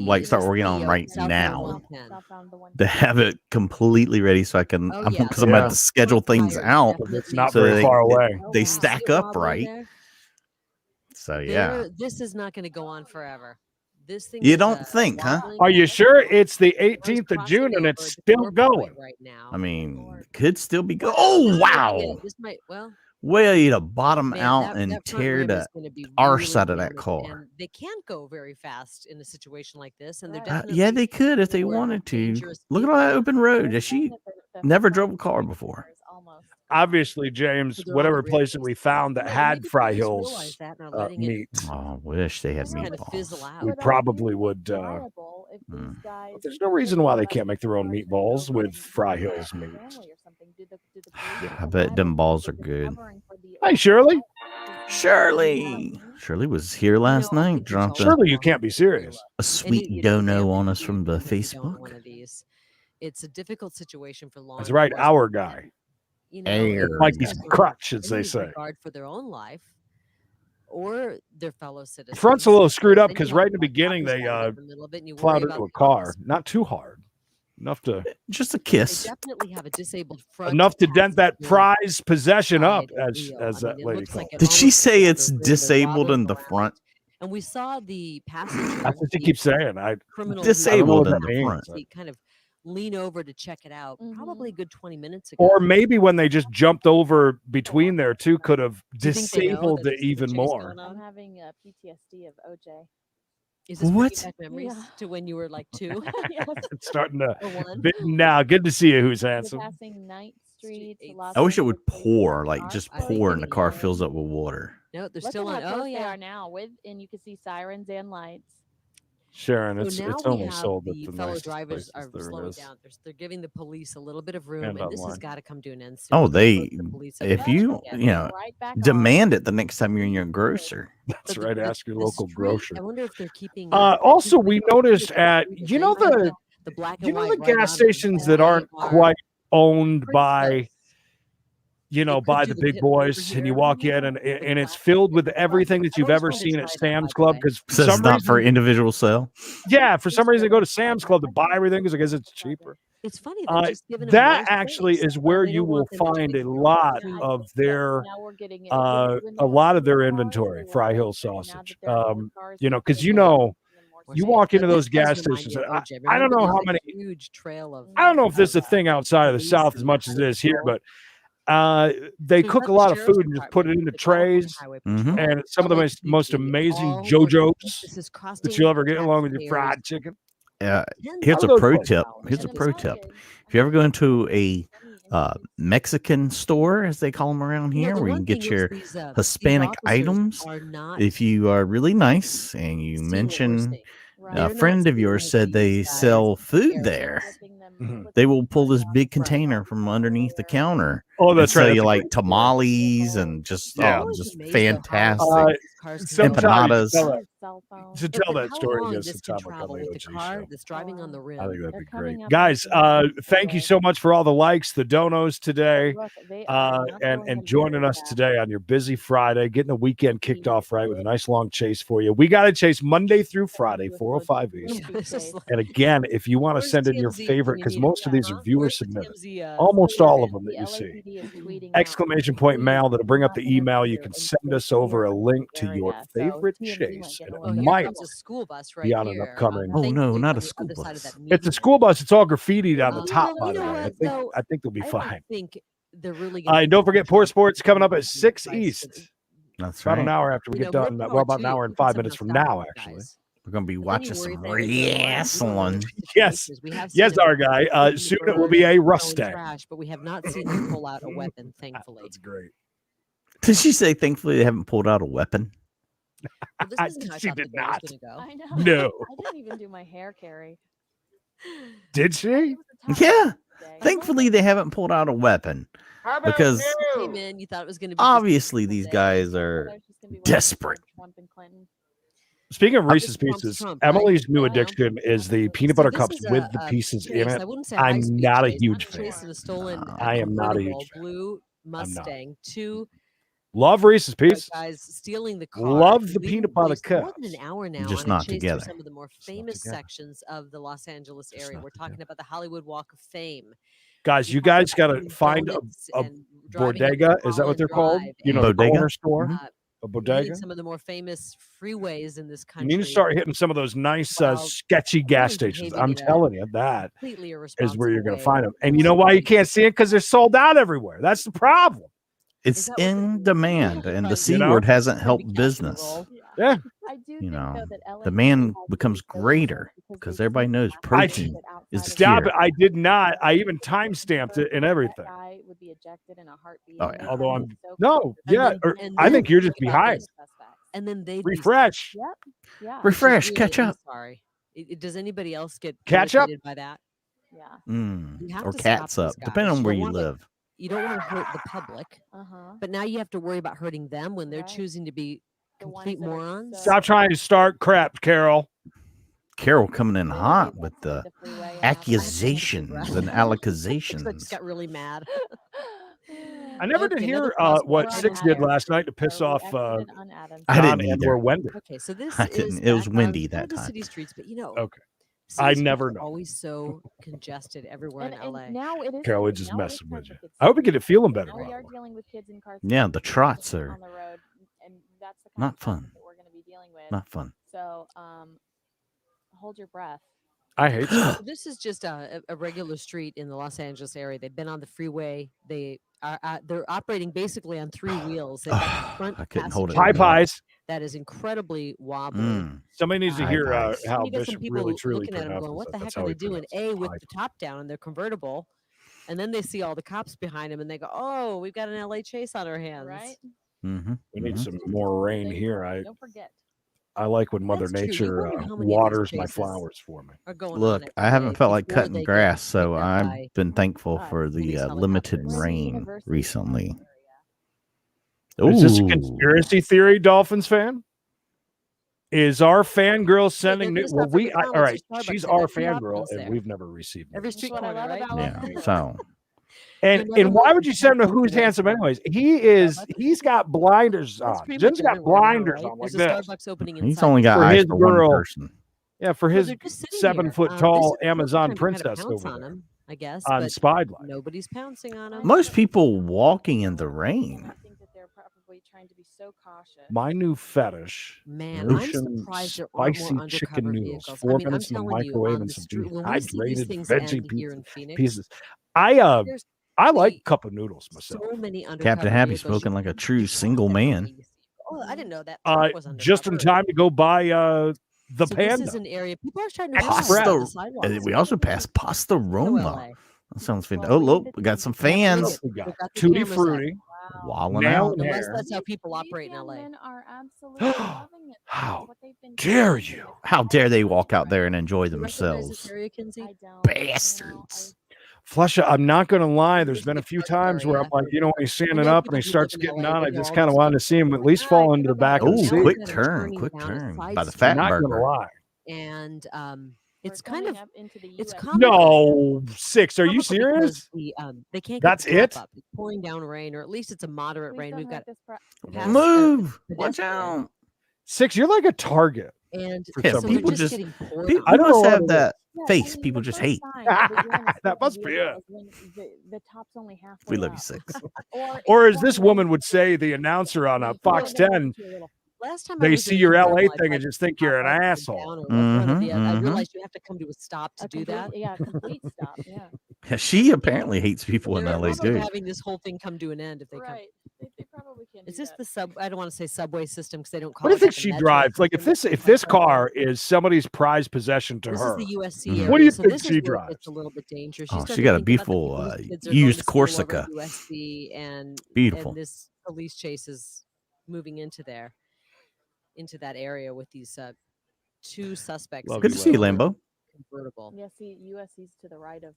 Like start working on right now to have it completely ready so I can. Because I'm gonna have to schedule things out. It's not very far away. They stack up right. So yeah. This is not going to go on forever. This thing. You don't think, huh? Are you sure it's the 18th of June and it's still going right now? I mean, could still be going. Oh wow! This might Way to bottom out and tear the arse out of that car. They can't go very fast in a situation like this, and Yeah, they could if they wanted to. Look at all that open road. She never drove a car before. Obviously, James, whatever place that we found that had Fry Hill's meat. Oh, I wish they had meatballs. We probably would. There's no reason why they can't make their own meatballs with Fry Hill's meat. I bet them balls are good. Hey, Shirley. Shirley was here last night. Dropped Shirley, you can't be serious. A sweet dono on us from the Facebook. One of these. It's a difficult situation for law. That's right, our guy. Mikey's crutch, as they say. Regard for their own life or their fellow citizens. The front's a little screwed up because right in the beginning they plowed into a car. Not too hard. Enough to just a kiss. They definitely have a disabled front. Enough to dent that prize possession up, as that lady called it. Did she say it's disabled in the front? And we saw the passenger. That's what she keeps saying. Disabled in the front. Kind of lean over to check it out. Probably a good 20 minutes ago. Or maybe when they just jumped over between there too, could have disabled it even more. I'm having a PTSD of OJ. Is this what memories to when you were like 2? It's starting to now. Good to see you, who's handsome. Passing Ninth Street. I wish it would pour, like just pour, and the car fills up with water. No, they're still on. Oh yeah, they are now and you can see sirens and lights. Sharon, it's only sold at the the fellow nice drivers are slowing down. They're giving the police a little bit of room, and this has got to come to an end soon. Oh, if you demand it the next time you're in your grocer. That's right. Ask your local grocer. I wonder if they're keeping. Also, we noticed at the black gas stations that aren't quite owned by. By the big boys, and you walk in, and it's filled with everything that you've ever seen at Sam's Club. Because it's not for individual sale. Yeah, for some reason, they go to Sam's Club to buy everything because I guess it's cheaper. It's funny that actually is where you will find a lot of their inventory. Fry Hill sausage, because you walk into those gas stations. I don't know how many. I don't know if this is a thing outside of the South as much as it is here, but. They cook a lot of food and just put it into trays, and some of the most amazing JoJo's that you'll ever get along with your fried chicken. Here's a pro tip. If you ever go into a Mexican store, as they call them around here, where you can get your Hispanic items, if you are really nice and you mention a friend of yours said they sell food there, they will pull this big container from underneath the counter. Oh, that's and right. sell you That's like tamales and just just fantastic. Sometimes empanadas. to tell that how story long against this the can topic on travel the with the OG car show. that's driving on the rim. I think that'd be They're coming great. up Guys, on thank you so much for all the likes, the donos today, Look, they are not and going joining very us fast. today on your busy Friday, getting the weekend kicked off right with a nice long chase for you. We got to chase Monday through Friday, 405 East. Yeah, this is like, And again, if you want to where's send in your TMZ? favorite, Can you because need most of these are huh? viewer Where's the submitted, TMZ, almost all of statement? them that you see. The LAPD is tweeting Exclamation point mail that'll bring up the email. You can send us over a link to your favorite chase, and it Oh, here might comes a school bus right be on an here. upcoming. Oh, no, Thankfully, not on a the school other side of bus. that It's a median. school bus. It's all graffitied on the You top, know by the way. what, though? I think they'll be I fine. don't think they're really And don't forget, Poor Sports coming up at 6 Price East. That's About right. an hour after we You get know, more done. power Well, about to an you. hour and You can 5 minutes from somehow now, stop these actually. guys. We're gonna be But then watching you worry some that it's a lot. We don't know wrestling. what Yes. situations. We have seen Yes, them our guy. in the Soon it will bird, be a throwing Rustang. trash, but we have not seen them pull out a weapon, thankfully. That's great. Did she say thankfully they haven't pulled out a weapon? Well, this isn't how I She thought the did day was not. going to go. I know. No. I didn't even do my hair, Carrie. Did she? Yeah. Thankfully they haven't pulled out a weapon. Because Came in, you thought it was going to be obviously just a these day. guys are desperate. Trump and Clinton. Speaking of Reese's Trump's Pieces, Trump, right? Emily's new Yeah. addiction is the peanut So butter this cups is with a- the a pieces in chase. it. I wouldn't say I'm high-speed not a chase. huge I'm fan. chasing a stolen I am not a convertible huge fan. blue not. Mustang. Two Love Reese's Pieces. guys stealing the car. Love the leaving peanut butter police more than cups. an hour now Just on a not chase through together. some of the more not famous together. sections of the Los Angeles Just area. not We're talking together. about the Hollywood Walk of Fame. Guys, We're you talking guys about got to eating find donuts a and driving up bodega. Is that what they're Mulholland called? Drive You know, and, the Bodega? corner store. Mhm. A hitting bodega. some of the more famous freeways in this You country. need to start hitting some of those nice, While sketchy gas really stations. behaving I'm in a telling you, that completely is where you're irresponsible going to way. find them. And you know why you can't see it? Because they're sold out everywhere. That's the problem. It's that what they're in doing? demand, and the You C know? word hasn't Just trying to helped be cashing the business. roll. Yeah. I do You think, know, though, that LAPD demand has to becomes be so greater concerned because they everybody see knows actions protein that is outside the of Stop cure. it. I did not. I even time stamped it and everything. That guy would be ejected in a heartbeat. Oh, and they yeah. Although have I'm been so no, concerned. yeah. And I then think you're just think about behind. this. And then they Refresh. Yep. Yeah. Refresh, catch up. Sorry. Does anybody else get Catch up? irritated by that? Yeah. You have Or to cats stop up, these depending guys. on You where don't you wanna- live. You don't want to hurt the public, Uh-huh. but now you have to worry about hurting them when they're Right. choosing to be The ones complete that are morons. so- Stop trying to start crap, Carol. Carol coming in They hot leave with outside the freeway and have to- accusations and I just allegations. got really mad. I never did Okay, hear another crosswalk. what We're Six on did Adams. last night to piss Are we off exited on Adams? I John didn't and either. or Wendy. Okay, so this I is didn't. It was back windy on that the time. city streets, but you know, Okay. city I streets never are know. always so congested everywhere in LA. Now it is. Carol, time- it's just now it is messing time with for you. kids I hope you to- get it feeling better. Now we by are the way. dealing with kids in cars. Yeah, the trots on are the road, and that's the kind not of stuff fun. that we're going to be dealing with. Not fun. So, hold your breath. I hate So this is just a regular street in the Los Angeles area. They've been on the freeway. They're operating basically on three wheels. They've got the front I couldn't hold it Pie anymore. pies. that is incredibly wobbly. Somebody needs to Pie hear pies. how You got some Bishop people really truly looking at them going, pronounces "What it. the That's heck are how they he doing?" pronounces With pie the top down in their convertible, and then they see all the cops behind them, and they go, "Oh, we've got an LA chase on our hands." Right? Mm-hmm. We need some more rain here. Don't forget. I like when Mother That's true. You Nature wonder how many of these waters my chases flowers for me. Are going on Look, every I haven't day felt like before cutting they get grass, so picked up by I've been thankful us. for the police limited helicopters. rain University recently. Is this a Ooh. conspiracy theory, Dolphins fan? Is our fangirl sending they're new? gonna Well, stop for we McDonald's all or right. Starbucks She's at our every fangirl, Hopkins and there. we've never received Every it. street That's what I corner, love right? about Yeah. LA. So And You'll never why know would you if send him Starbucks who's is there. handsome anyways? He's got blinders That's on. pretty Jim's much got everywhere now, blinders right? on like There's a this. Starbucks opening he's inside only got For eyes his for one girl. person. Yeah, for So his they're just sitting 7-foot here. tall This is the Amazon time to kind of princess pounce over on there 'em, I guess, on but Spidelight. nobody's pouncing on them. Most people walking in the rain. I think that they're probably trying to be so cautious. My new fetish: Man, I'm ocean surprised there aren't more spicy chicken undercover noodles. vehicles. 4 I mean, I'm minutes in the telling you, microwave on and the some street, when we see these dehydrated things veggie end here in Phoenix, pieces. there's I like really cup of noodles myself. so many undercover Captain Happy vehicles. spoken You like a can't true just single walk man. everywhere you see. Oh, I didn't know that truck was Just in undercover. time to go buy the So panda. this is an area people are trying to walk Express. on the Pasta. sidewalks. We also passed Pasta So Roma. LA. That sounds fantastic. Well, Oh, we look, need we got to some think- What fans. else we got? They've got the Tutti cameras up. Frutti. Walling Nail out. and Unless hair. that's how people operate in LA. Men are absolutely loving it. How What they've been dare doing. you? How dare they walk out there and enjoy Do you recognize this themselves? area, Kinsey? I don't. Bastards. Flusha, I'm not going to lie. There's This been a is few dark times where I'm area. like, when he's standing know up and people he who starts live in getting LA, on, but I they're just all kind of just wanted to see him at least fall into the back of the Oh, seat. quick Now we're turn, turning quick down a turn side by the street. I'm fat not going to burger. lie. And it's We're kind of coming up into the it's US. comical. No, 6. Are you Comical because serious? they can't get That's the top it? up. It's pouring down rain, or at least it's a moderate Please rain. don't We've got hurt this pass, Move. a Watch pedestrian, out. 6, you're like a target. and For Yeah, some so reason. they're people just just getting poured people I don't know must what have it that Yeah, face. I mean, People the just first hate. sign that you're in a That must certain be vehicle it. is when the top's only halfway We love you, up. 6. Or it's as this pouring woman rain. would say, the announcer on Well, Fox they're gonna 10, get you a little- Last time I they was see in your Denver, LA I thing tried and to just think stop you're an up or asshole. down or left front of the other. I Mhm. realized you have to come to a stop to a do that. complete, yeah, a complete stop. Yeah. She apparently hates people in They're LA also too. having this whole thing come to an end if they come. Right. They probably can. Is this the sub? I don't want to say subway system because they don't call What do you it think that, the she metro drives? Like if system. this car is somebody's prized possession to This her, is the USC Mhm. area. what do you so think this she is where it drives? gets a little bit dangerous. Oh, You start she to got a think about the beautiful people whose kids are used going to school over Corsica. at USC, and Beautiful. this police chase is moving into there, into that area with these 2 suspects. Love in Good you, to see you, silver Lambo. Convertible. Yeah, see, USC's to the right of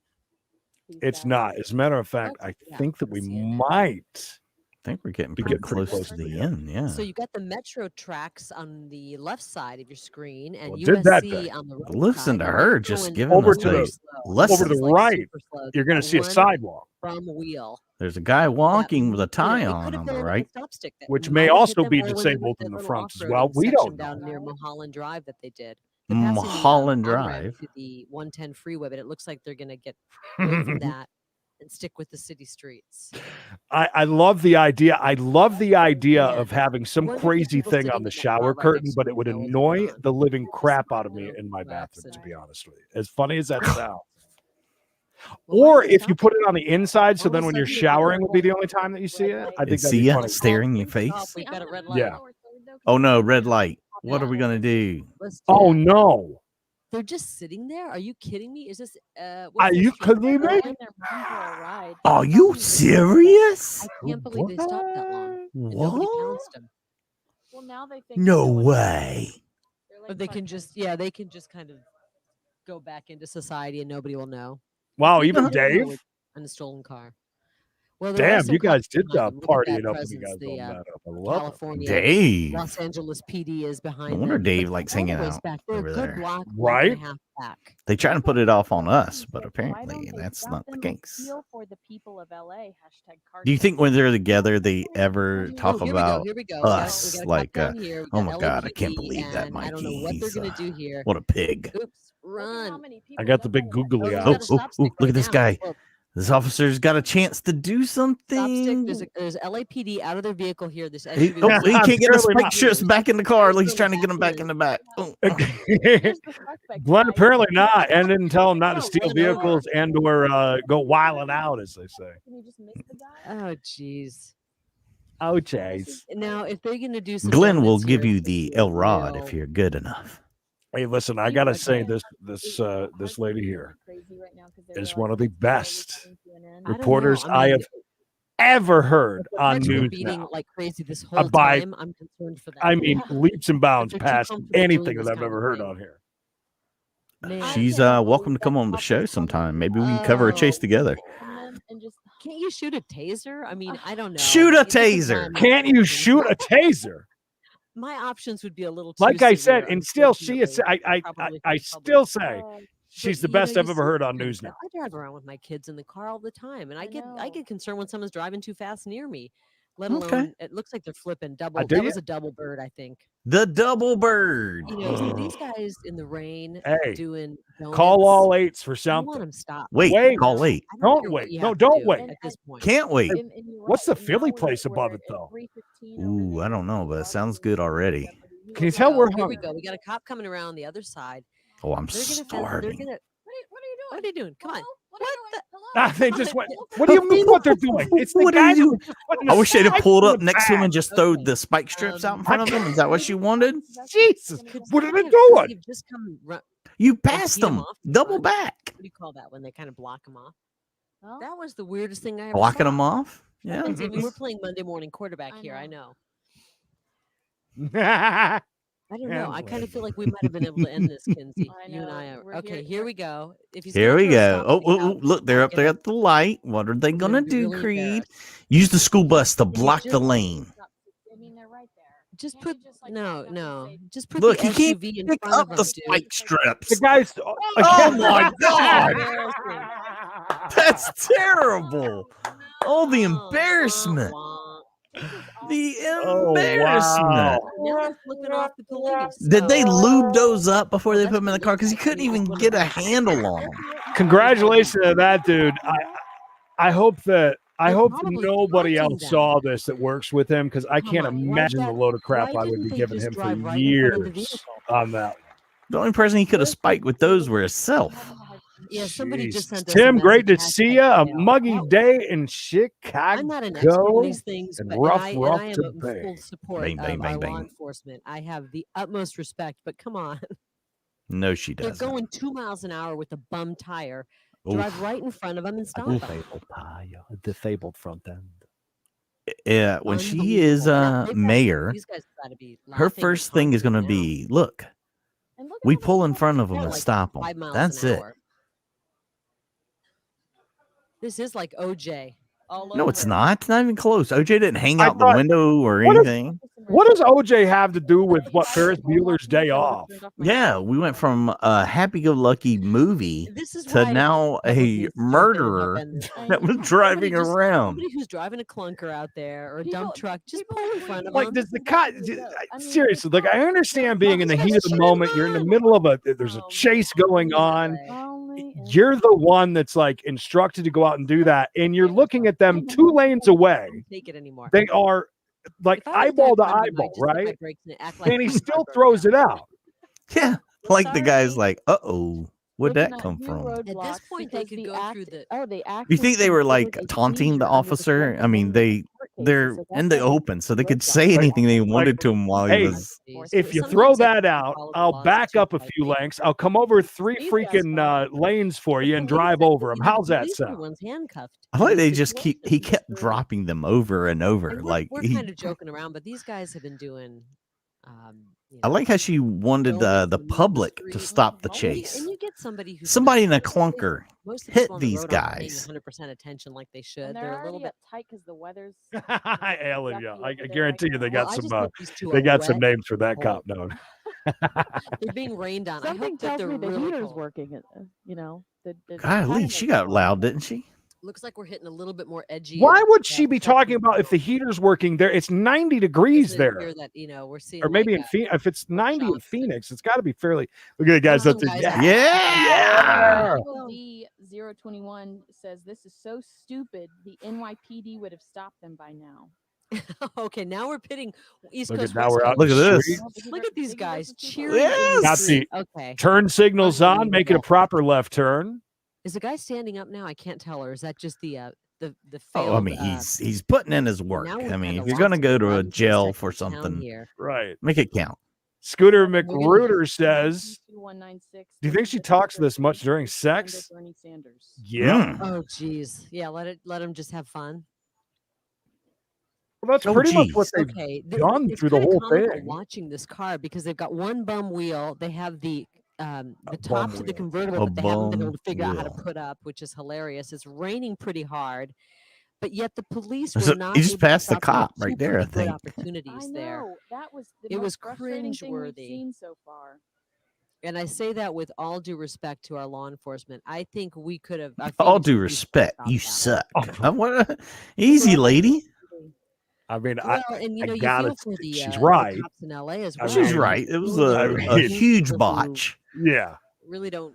these It's guys. not. As a matter of fact, Okay, I yeah, think that I we see it now. might. I think we're getting We pretty get pretty close to the end. Yeah. So you got the metro tracks on the left side of your screen, and Well, did that USC thing. on the right Listen side. to and her they're just going giving Over us to really the- slow. lesson. Over to This the is, like, right, super slow. you're They've going to got see a one sidewalk, from wheel. There's a guy that, walking with a you know, tie it on could have on the been a right. stop stick that which might may have hit also them, be or was it disabled that in the little front as off-roading well. We section don't know. down near Mulholland Drive that they did. They're passing the Mulholland on-ramp Drive. to the 110 freeway, but it looks like they're going to get away from that and stick with the city streets. I love the idea. I love the idea Yeah. of having some wonder if the crazy people thing sitting on in the that shower lot right curtain, next but to it would me know what's annoy going on. the living crap out of you me know, in my wax bathroom, to and- be honest with you. As funny as that sounds. Well, why Or are they if you put stopping? it on the inside, so All of a then when you're sudden, if you showering go would be the along only time that you see red it. light. I And think that'd see be ya funny. staring in your Stop. face. We've got a red I'm light. Yeah. lower third, though, 'cause Oh no, I'm red down light. on What are we that. gonna do? Let's do Oh that. no. They're just sitting there. Are you kidding me? Is this Are what's this you street kidding called me? again? Their mom for a ride. Are They you probably just- serious? I can't believe they stopped that long and nobody What? pounced them. Well, now they think No they know what way. they're like But they can part-time. just they can just kind of go back into society and nobody will know. Wow, People even do know Dave. it in a stolen car. Well, there are Damn, some you guys cops did behind them. Look at party that it up when you presence. guys The opened that up. I love it. California, Dave. Los Angeles PD is No behind wonder them. But Dave likes hanging Always out back. They're over a good there. block, Right? and a half back. They try to put it off on us, but Why apparently don't they that's stop not the them? case. Feel for the people of LA. Do you think when they're together they ever Oh, talk here about we go. us? We got a Like, cop down here. We oh got my God, I can't LAPD, believe that, and I don't know Mikey. what they're He's, going to do here. what a pig. Oops, run. I got the big googly Oh, eyes. got a stop stick look right at this now. guy. Look, This officer's got a chance to do stop stick. something. There's LAPD out of their vehicle here. This He, SUV oh, was he stopped. can't get the Apparently spike not. strips back in the car. There's He's the trying to get him back back in the back. Oh, Glenn, apparently not, and didn't tell him not to No, steal Glenn, over. vehicles and or go wilding out, as they say. Can you just miss the guy? Oh, jeez. Oh, jeez. Now, if they're going to do some Glenn will donuts give here, you it's the gonna El be Rod real- if you're good enough. Hey, listen, I gotta say this lady here is one of the best I don't know. reporters I I mean, have ever heard if the on Reds were news beating now. like crazy this whole By- time, I'm concerned for them. I mean, leaps and bounds They're too past comfortable doing anything this that I've kind ever of heard thing. on here. Man. She's welcome to come on the show sometime. Maybe we can cover a chase Oh. together. And just Can't you shoot a taser? I mean, I don't know. Shoot a This is taser. not Can't you my shoot a taser? My options would be a little too Like I said, severe, and still, she is. unfortunately. I Probably I for the still public. say she's the But, you best know, I've you ever see heard on things news that- now. I drive around with my kids in the car all the time, and I know. get concerned when someone's driving too fast near me. Let Okay. alone it looks like they're flipping double. do That ya? was a double bird, I think. The double bird. You know, so these guys in the rain Hey, doing donuts, call all eights for I want something. them stopped. Wait, call late. I Don't care what wait. you No, have to don't do wait. at this point. Can't wait. and you're What's the right, and Philly now place above we're it, though? at 3:15 over Ooh, I there. don't know, but it sounds good already. Can you tell So, we're here we hungry? go. We got a cop coming around the other side. Oh, I'm They're gonna. They're starving. gonna. What are you doing? Come on. What the? They just went. What do you mean? What they're doing? It's the What are guy you that was just putting I the wish they'd have spikes pulled in up the next to him back. and just thrown Okay. the spike strips out in I front of him. Is that what you wanted? Jesus, Could what are they they have- doing? They've just come. You passed beat 'em them. off too Double much. back. What do you call that when they kind of block them off? Well, That was the weirdest thing I ever Blocking saw. them off. Yeah. Lindsay, I mean, we're playing Monday morning quarterback here. I know. I don't know. I kind of feel like we might have been able to end this, Kinsey. I You and know. I are. We're Okay, here- here we go. If he's Here gonna we throw a go. stop Oh, at me out, look, they're I'm up there gonna- at the light. What are they I'm gonna be do, really Creed? embarrassed. Use the school bus to Can you block the just- lane. I mean, they're right there. Just Can't you put just, like, no, back up and no. say- Just put Look, the he can't SUV in pick front up of the him, dude. spike strips. The guys. Oh my God, Embarrassing. that's terrible. Oh, the embarrassment. Wah, The Oh, embarrassment. wow. wah. Now he's flipping off the police. Did they lube those up before Oh, they that's put them in the what car? Because he looks like couldn't he even was get a gonna- handle on them. Congratulations to that dude. I hope that They're hope probably nobody taunting else them. saw this that works with him because I Come can't on, why imagine the did- load of crap why I would didn't be they giving just him for drive right in front of the years vehicle? on that. The only person he could have spiked with those were himself. Yeah, somebody just Jesus. sent us a Tim, great to message, see hashtag you. A fail. muggy That- day in Chicago. I'm not an expert in these things, and but rough I to am in pay. full support Bang, bang, of bang, our law bang. enforcement. I have the utmost respect, but come on. No, she They're doesn't. going 2 miles an hour with a bum tire. Oof. Drive right in front of them and stop Oof. them. A disabled front end. Yeah, when she is Unbelievable. They've got- mayor, these guys gotta be her laughing and first thing is going to taunting now. be, look, And look at we all the pull in stuff front they of them They're and like stop them. 5 miles That's an it. hour. This is like OJ. all No, over it's it. not. It's not even close. OJ didn't hang I out the thought- window or what is- anything. What does OJ have to do with what Ferris Bueller's Day Off? Yeah, we went from a happy-go-lucky movie This is to why now Republicans a jump in and help murderer end this that was thing. driving Somebody just- around. Somebody who's driving a clunker out there or a dump People- truck, just people pull in would front of Like, them. does the That's cut? exactly what it is. I mean, Seriously, like, I understand being in the heat of the Shit, moment. You're in the man. middle of there's a Oh, chase going on. Only in- You're the one that's like instructed to go out and do that, and you're looking at them 2 lanes away. Can't take it anymore. They are like If I was that eyeball to drunk, I'd eyeball, just hit my right? brakes and act like And he my still car broke throws down. it out. Yeah, like the guy's Sorry. like, uh-oh, where'd that looking at come new from? At this roadblocks point, they because could the go act- through the. Oh, they You think they were considered like a taunting the seizure under officer? Fourth I mean, Amendment court cases, they're so in that's the why they open, so they could roadblocks. say anything they Like- wanted to him while he Hey, was. If you Sometimes throw they that have to out, follow the I'll laws back too up a tightly. few lengths. I'll come over 3 These guys freaking fine. lanes for you The and police drive said over that them. even How's the that police sound? one's handcuffed. I feel like they It's just worse keep. than He the kept screw. dropping them over and over. And Like we're he. kind of joking around, but these guys have been doing. I like how she wanted Don't the move the public to street. stop the And chase. you get somebody who's Somebody in a most of the- clunker most of the hit people on the these road aren't paying guys. 100% attention like they should. And They're a little already bit. uptight because the weather's. Hell yeah. yucky I over there guarantee right you they now. got Well, I some just think these two they are got some wet names for that and cop cold. known. They're being rained on. I Something hope that tells they're me the really heater's cold. working. You know, the Golly, timer she got is loud, on. didn't she? Looks like we're hitting a little bit more edgy. Why of would that she be Texas talking about if the cold. heater's working there? It's 90 degrees Isn't it there. here that we're seeing Or maybe like in Phoenix. If it's 90 in Johnston. Phoenix, it's got to be fairly. Look at the guys Some up there. guys Yeah. are- Yeah. Michael D021 says this is so stupid. The NYPD would have stopped them by now. Okay, now we're pitting East Look Coast. at now West we're out Coast. in Look at the this. street. Look at these guys cheering. Yes. in the Got street. Okay. Turn signals on, make it a proper left turn. Is the guy standing up now? I can't tell, or is that just the failed? Oh, I mean, he's putting in his work. now we've I mean, kinda if you're lost gonna go to a 11 jail seconds for down something, here. Right. make it count. Scooter gonna- McRuder says, 2196. do you think she talks this much during sex? Bernie Sanders. Yeah. Mm. Oh, geez. Yeah, let him just have fun. Well, that's Oh, pretty much what geez. they've Okay, done it's through the kinda whole comical thing. watching this car because they've got one bum wheel. They have the bum top to the wheel. convertible A that they haven't been bum able to figure out how to wheel. put up, which is hilarious. It's raining pretty hard, but yet the police So were not. you just able to passed the stop them. cop Two right there, I pretty good think. opportunities I know there, that was the It most was frustrating thing we've cringeworthy. seen so far. and I say that with all due respect to our law enforcement. I think we could have. our All fingers due could be respect, chopped you off. suck. Oh. What easy, lady. I mean, Well, and you I know, you gotta feel for the she's the right. cops in LA as I well. She's mean- right. It was I a mean- huge People who botch. yeah. Really don't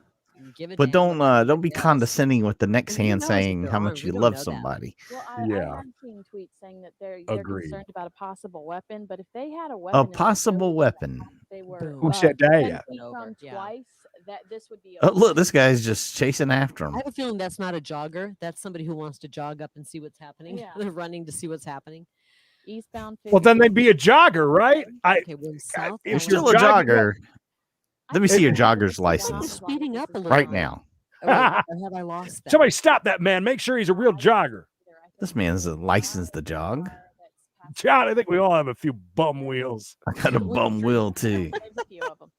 give a But damn don't about don't be anybody else. condescending with the next And who hand knows if saying they're how armed? much We you don't love know that. somebody. Well, Yeah. I have seen tweets saying that they're Agreed. concerned about a possible weapon, but if they had a weapon, A in their possible building weapon. that they were Boom. Who said that? 10 Yeah. feet Over, from yeah. twice, that this would be. Oh, look, okay. this guy's just chasing after him. I have a feeling that's not a jogger. That's somebody who wants to jog up and see what's happening. Yeah. They're running to see what's happening. Eastbound. Well, then 50. they'd be a jogger, right? Okay, well, in South if You're you're still a jogging- jogger. Let me see your I think jogger's it's a lot license as long Speeding as up it's a little right bit. now. Oh, wait, or have I lost that? Somebody stop that man. Make sure he's a real jogger. This man's licensed to jog. John, I think we all have a few bum wheels. I got a bum wheel too. There's a few of them.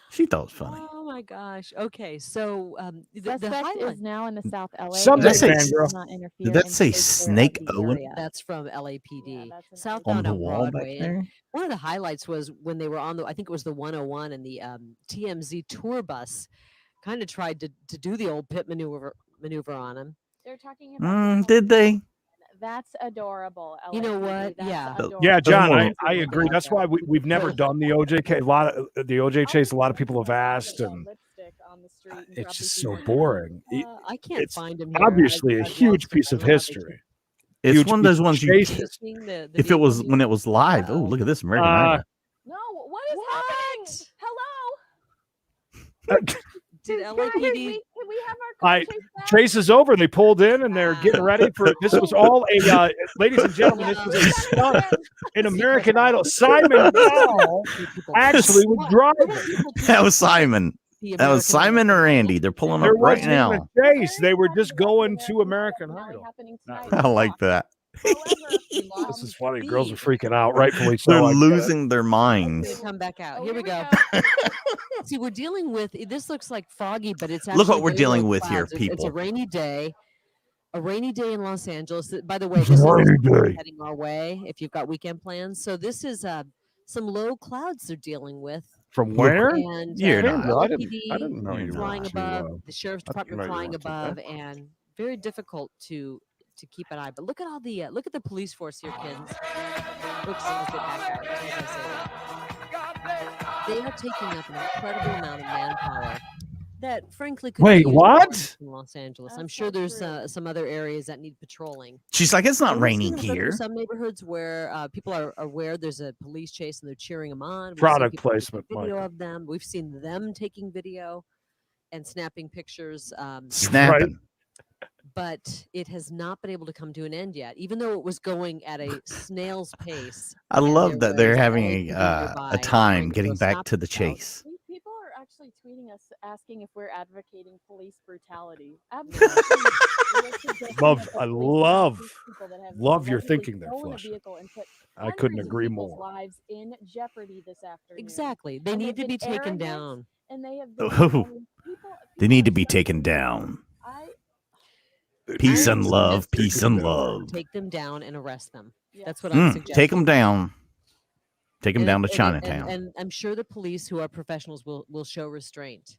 She thought it was funny. Oh my gosh. Okay, so the Suspect highlight is now in the South LA. Someday, area. say- Does not interfere Did that in say state or Snake of the Owen? area. that's from LAPD. Yeah, that's an Southbound On the on wall back Broadway. And there. one of the highlights was when they were on I think it was the 101 and the TMZ tour bus kind of tried to do the old pit maneuver on him. They're talking about. Did they? That's adorable. You know LAPD, what? that's Yeah. adorable. Yeah, John, more- I agree. That's why we've never done the OJ case. The OJ chase. A lot of people have asked, and Lipstick on the street and it's probably just see so more boring. I can't It's find him here. obviously a I've huge lost him. piece I of don't know how they history. It's Huge one of those piece of ones you. chase keep history. seeing the If it vehicle was here. when it was live. Oh, Uh-oh. look at this American Idol. No, what is happening? Hello. Did Guys, LAPD? can we have our I- car chase back? Chase is over. They pulled in and they're getting ready for this. Was all a ladies and gentlemen. This was a stunt in American Idol. Simon Cowell actually was driving. That was Simon. That was Simon or Andy. They're pulling There up right wasn't now. even a chase. They were just going to American Idol. I like that. This is funny. Girls are freaking out, rightfully so. They're I get it. losing their They minds. come back out. Oh, Here we go. See, we're dealing with this looks like foggy, but it's actually Look what we're very dealing low with here, clouds. It's a people. rainy day. A rainy day in Los Angeles. By the way, It's this a is rainy day. heading our way if you've got weekend plans. So this is some low clouds they're dealing with. From where? And You're not. I LAPD didn't know you were flying too, above, the sheriff's I didn't department know you flying were too above, bad. and very difficult to keep an eye. But look at all the look at the police force here, kids. Oops, let's get back out. As I say that. They are taking up an incredible amount of manpower that, frankly, could Wait, be used what? in Los Angeles. I'm That's sure so there's true. some other areas that need patrolling. She's like, it's not And we've seen raining this, like, here. there's some neighborhoods where people are aware there's a police chase and they're cheering them on. We've seen Product people taking placement, video Michael. of them. We've seen them taking video and snapping pictures. Snapping. But it has not been able to come to an end yet, even though it was going at a snail's pace. I and love there that they're was having LAPD a nearby time trying to getting go back stop to the the crowd. chase. People are actually tweeting us asking if we're advocating police brutality. I love your thinking there, Flush. I couldn't agree more. Lives in jeopardy this afternoon. Exactly. They And need they've to be been taken arrogant, down. And they have been. Oh, people They need to are be so- taken down. I, Peace I and would love. suggest Peace and love. Take them down and arrest them. yes. That's what I'm suggesting. Take them down. Take them And- down to and- Chinatown. And I'm sure the police who are professionals will show restraint.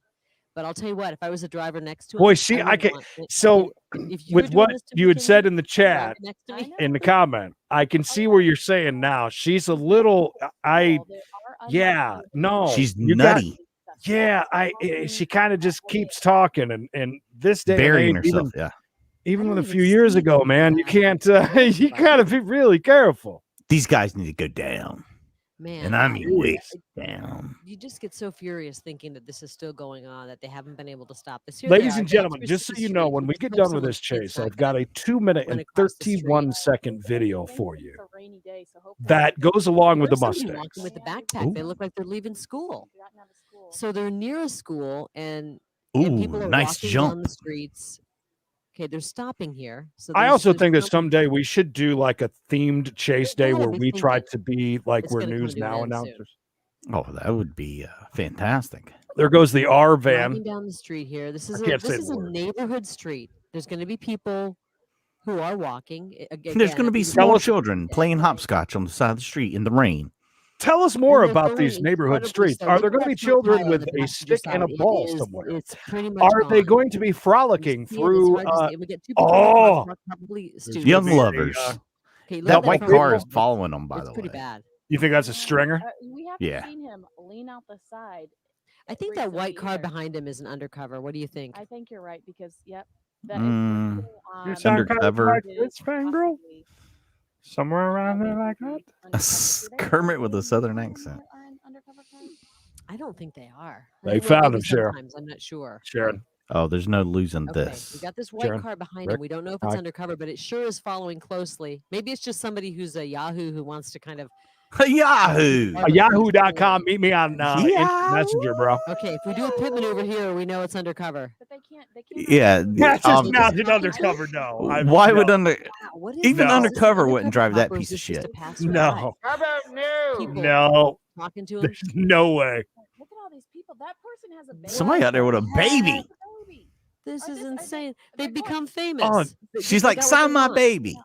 But I'll tell you what, if I was a driver next to him, Boy, see, I wouldn't can. want it. So, If you were with doing what this to you had Mackenzie, said in the driving chat, next to I me, know. in the comment, I can see where you're saying now. She's a little. There are Yeah, unlawful no. She's you got- nutty. Yeah, she kind of just keeps talking, and this day, and Burying age, herself. Yeah. even I with a don't few even years see ago, them man, you now. can't. You gotta be really careful. These guys need to go down. man, And I mean Jeez. way down. you just get so furious thinking that this is still going on, that they haven't been able to stop this. Here they Ladies are, and dancing gentlemen, through just so the you know, street. when we Just get hope done with someone's this chase, kid's not I've got a 2-minute went and across the street. 31-second video Thank for it's you a rainy day, so hopefully that we can- goes along with the There's somebody Mustangs. walking with the backpack. They Ooh. look like they're leaving school. Gotten out of school. So they're near a school, and Ooh, people are nice walking down jump. the streets. Okay, they're stopping here. So I there's- also there's think that something- someday we should do like a themed chase They day gotta where be we try thinking to be like it's we're gonna come news to an now end soon. announcers. Oh, that would be fantastic. There goes the R driving van. down the street here. This I is can't say this is the a word. neighborhood street. There's going to be people who are walking. There's going to be Tell small us- children playing hopscotch on the side of the street in the rain. Tell us more they're about going these neighborhood incredibly streets. slow. Are Look there at going to that be front children tire on with the a passenger stick and a side. ball It is- somewhere? It's pretty much Are they gone. going to be You frolicking see it, it's through? hard to see. We get two people oh, probably there's students. Young gonna be a, lovers. Okay, look That at white front car wheel. is following them, by It's the pretty way. bad. You think that's a stringer? We have Yeah. seen him lean out the side. I think that white recently car either. behind him is an undercover. What do you think? I think you're right because yep, that is Mm, posting You on- sound kind of Undercover. like it this is fangirl. possibly Somewhere around there like that. undercover. Do they Kermit with a always southern are accent. undercover cars? I don't think they are. They think, well, found maybe him, Cheryl. sometimes, I'm not sure. Sharon. Oh, there's no losing Okay, this. we got this white Sharon, car behind Rick, him. We don't know if it's hi. undercover, but it sure is following closely. Maybe it's just somebody who's a Yahoo who wants to kind of Yahoo. Yahoo.com. Meet me on Instant Yahoo! Messenger, bro. Okay, if we do a pit maneuver here, we know it's undercover. But they can't. They can't. Yeah. That's just um, not an undercover, no. why would no. under Wow, what is even No. this? Is this an undercover wouldn't drive undercover that cop, or piece is of this just shit? a passerby? No. How about new? People- No. Talking to him. There's no way. Look at all these people. That person has a baby. Somebody out there with a baby. This Are is this- are insane. they They've going- become famous. Oh, She's They like, got what sign they my want. baby.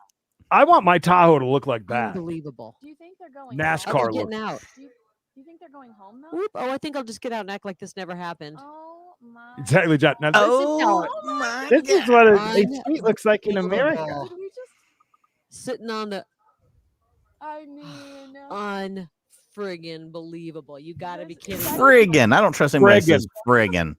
I want my Tahoe to look like that. Unbelievable. Do you think they're going? NASCAR Oh, they're look. getting out. Do you think they're going home though? Whoop. Oh, I think I'll just get out and act like this never happened. Oh my. Exactly, John. Now, Oh my this is what a street looks like in America. Unbelievable. Did we just? Sitting on the I mean. unfriggin' believable. You gotta be kidding me. Friggin'. I don't trust anybody that Friggin'. says friggin'.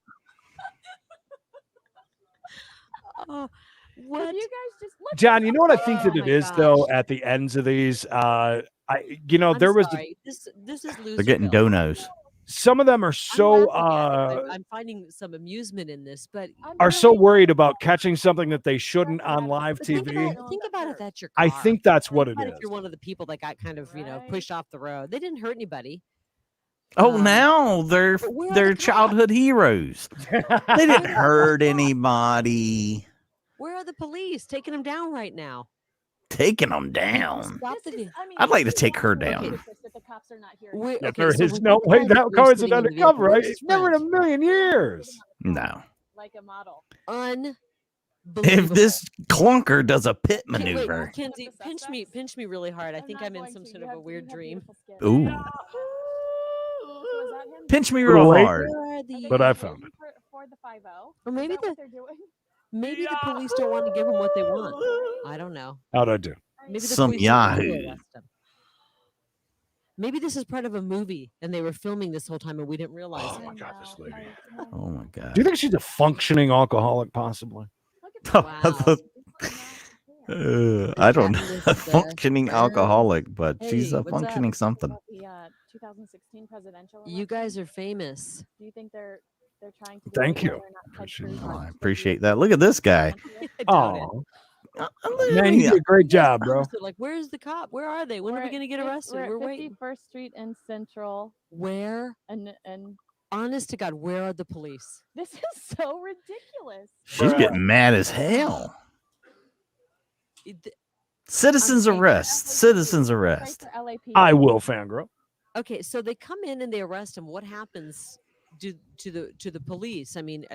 Oh, Could what? you guys just look John, this you know what I up? think Oh that it my is though gosh. at the ends of these. I'm There was sorry. This is loser. They're getting donos. some of them are so I'm finding some amusement in this, but are so worried about catching something that they shouldn't on live but think TV. about it. That's your car. I think that's what it But is. if you're one of the people that got kind of Right. pushed off the road, they didn't hurt anybody. Oh, now they're but where are they're the cops? childhood heroes. They didn't hurt anybody. Where are the police taking them down right now? Taking them down. Stop the This is- vi- I mean, I'd like to this is take her not down. racist that the cops are not here. Where- Yeah, okay, there so is when no people way find that police car isn't sitting in the undercover, vehicle, right? where's his Never in a friend? million years. No. Like a model. If Unbelievable. this clunker does a pit Wait, maneuver. Kenzie, The pinch me really hard. I think not I'm in going some to. sort You of a have- weird you have dream. beautiful skin. Ooh. So is that him? Pinch me real Really? hard. Where are Are they the? But I waiting found it. for the 5-0? Or maybe Is that the what they're doing? maybe the police don't want to give them what they want. I don't know. How'd I do? Maybe the Some police don't want to Yahoo. arrest them. Maybe this is part of a movie and they were filming this whole time and we didn't realize Oh it. my God, this lady. Oh my god. Do you think she's a functioning alcoholic, possibly? Wow. I don't know. Chatting with the Functioning friend. alcoholic, but she's Hey, a what's up? functioning something. The 2016 presidential. You guys election? are famous. Do you think they're trying to? Thank do it you. whether or not Ted Appreciate Cruz it. Oh, wants I to be appreciate that. Look at this guy. I doubt it. Oh, Look at man, me. you did a great job, bro. They're like, where's the cop? Where are they? When are we We're going to get at fif- arrested? We're We're at waiting. 51st Street and Central, Where? and Honest to God, where are the police? this is so ridiculous. She's Bruh. getting mad as hell. It- Citizens saying- arrest. Citizens Pray arrest. for LAPD. I will, fangirl. Okay, so they come in and they arrest him. What happens to the police? I mean,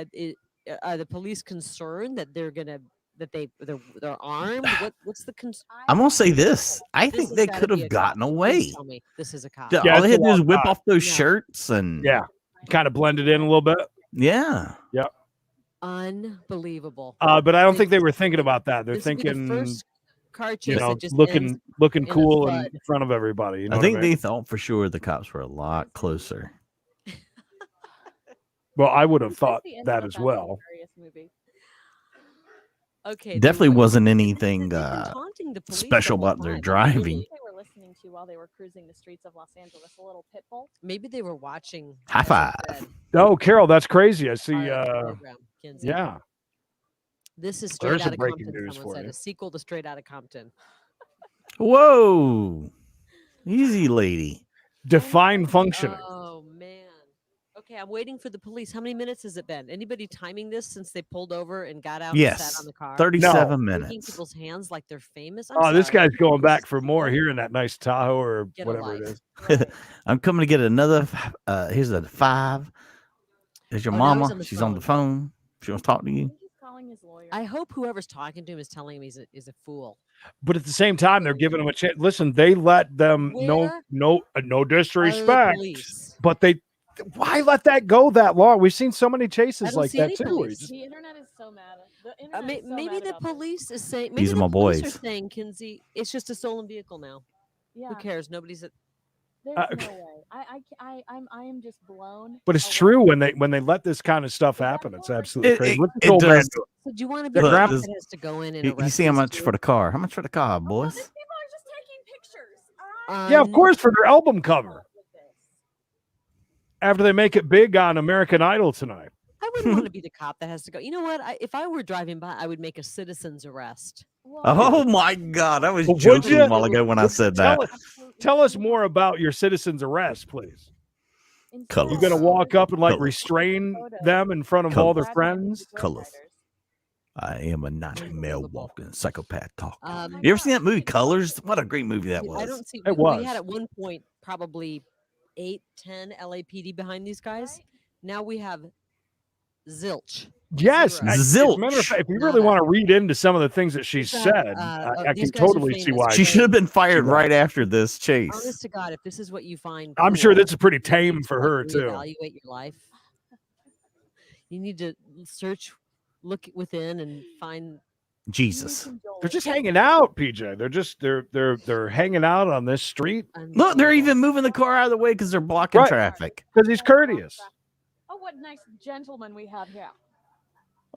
are the police concerned that they're armed? What's the concern? I'm gonna say this. I This think has they gotta could be a have cop. gotten Please away. tell me this is a cop. Yeah, All they it's had a to do is long whip shot. off those Yeah. shirts and Yeah, kind of blended in a little bit. yeah. Unbelievable. But I don't think they were thinking about that. They're This would be the thinking, first car chase you know, that just looking ends looking in a cool in flood. front of everybody. You know I what think mean? they thought for sure the cops were a lot closer. Well, I would have Who plays thought the that intro as of well. hilarious movie? Okay, they Definitely were- wasn't they've anything been taunting the police the special whole about their time. driving. Maybe they were listening to while they were cruising the streets of Los Angeles. A little pit bull. Maybe they were watching. High as I five. said, Oh, Carol, that's crazy. I see. our program, Kinsey. Yeah, This is straight There's out some of breaking Compton. news Someone for said you. a sequel to Straight Outta Compton. Whoa. Easy lady. define functioning. Oh man. Okay, I'm waiting for the police. How many minutes has it been? Anybody timing this since they pulled over and got out and sat Yes. on the car? 37 Shaking minutes. people's hands like they're famous. I'm Oh, this sorry. guy's going back This for is more so- here in that nice Tahoe or Get a whatever it life. is. I'm coming to get another here's a 5. There's your Oh, now he's mama. on the She's on the phone. She wants to talk to I you. think he's calling his lawyer. I hope whoever's talking to him is telling him is a fool. But at the same time, they're giving him a chance. Listen, they let them Where no Are the disrespect, police? but why let that go that long? We've seen so many I chases don't like see that any too. where you police. just- The internet is so mad. The internet is so Maybe mad the about this. police is saying. These Maybe are the my police boys. are saying, Kinsey, it's just a stolen vehicle now. Yeah. Who cares? Nobody's at. There's okay. no way. I am just blown. But it's away. true when they let this kind of stuff happen. It's absolutely It- crazy. it- What's this it old man does- doing? So do you want to be Look, the cop this- that has to go in and You arrest see how these much two? for the car? How much for the car, Oh, boys? these people are just taking pictures. Yeah, of Un- course, for their album cover With this. after they make it big on American Idol tonight. I wouldn't want to be the cop that has to go. You know what? If I were driving by, I would make a citizen's arrest. Oh my God, I was Well, would joking ya? a while ago when I said that. Tell us more about your citizen's arrest, please. Colors. You're gonna walk up and like Colors. restrain them in front of all their friends. Colors. I am a nightmare walking psychopath talk. Um, You ever seen that movie Colors? What a great movie that I was. don't see. It We was. had at one point probably 8, 10 LAPD behind these guys. Now we have zilch. Yes, Zero. as a matter of Zilch. fact, if you really want to read into some of the things that she We've got, said, I these can guys are totally see famous. why. She should have been fired She right after this chase. Honest to God, if this is what you find, I'm sure cool, this is pretty you need tame to, for like, her too. reevaluate your life. You need to search, look within, and find. Jesus. They're just hanging out, PJ. They're hanging out on this street Look, they're even moving the car out of the way because they're blocking Right. traffic. because he's courteous. Oh, what nice gentleman we have here.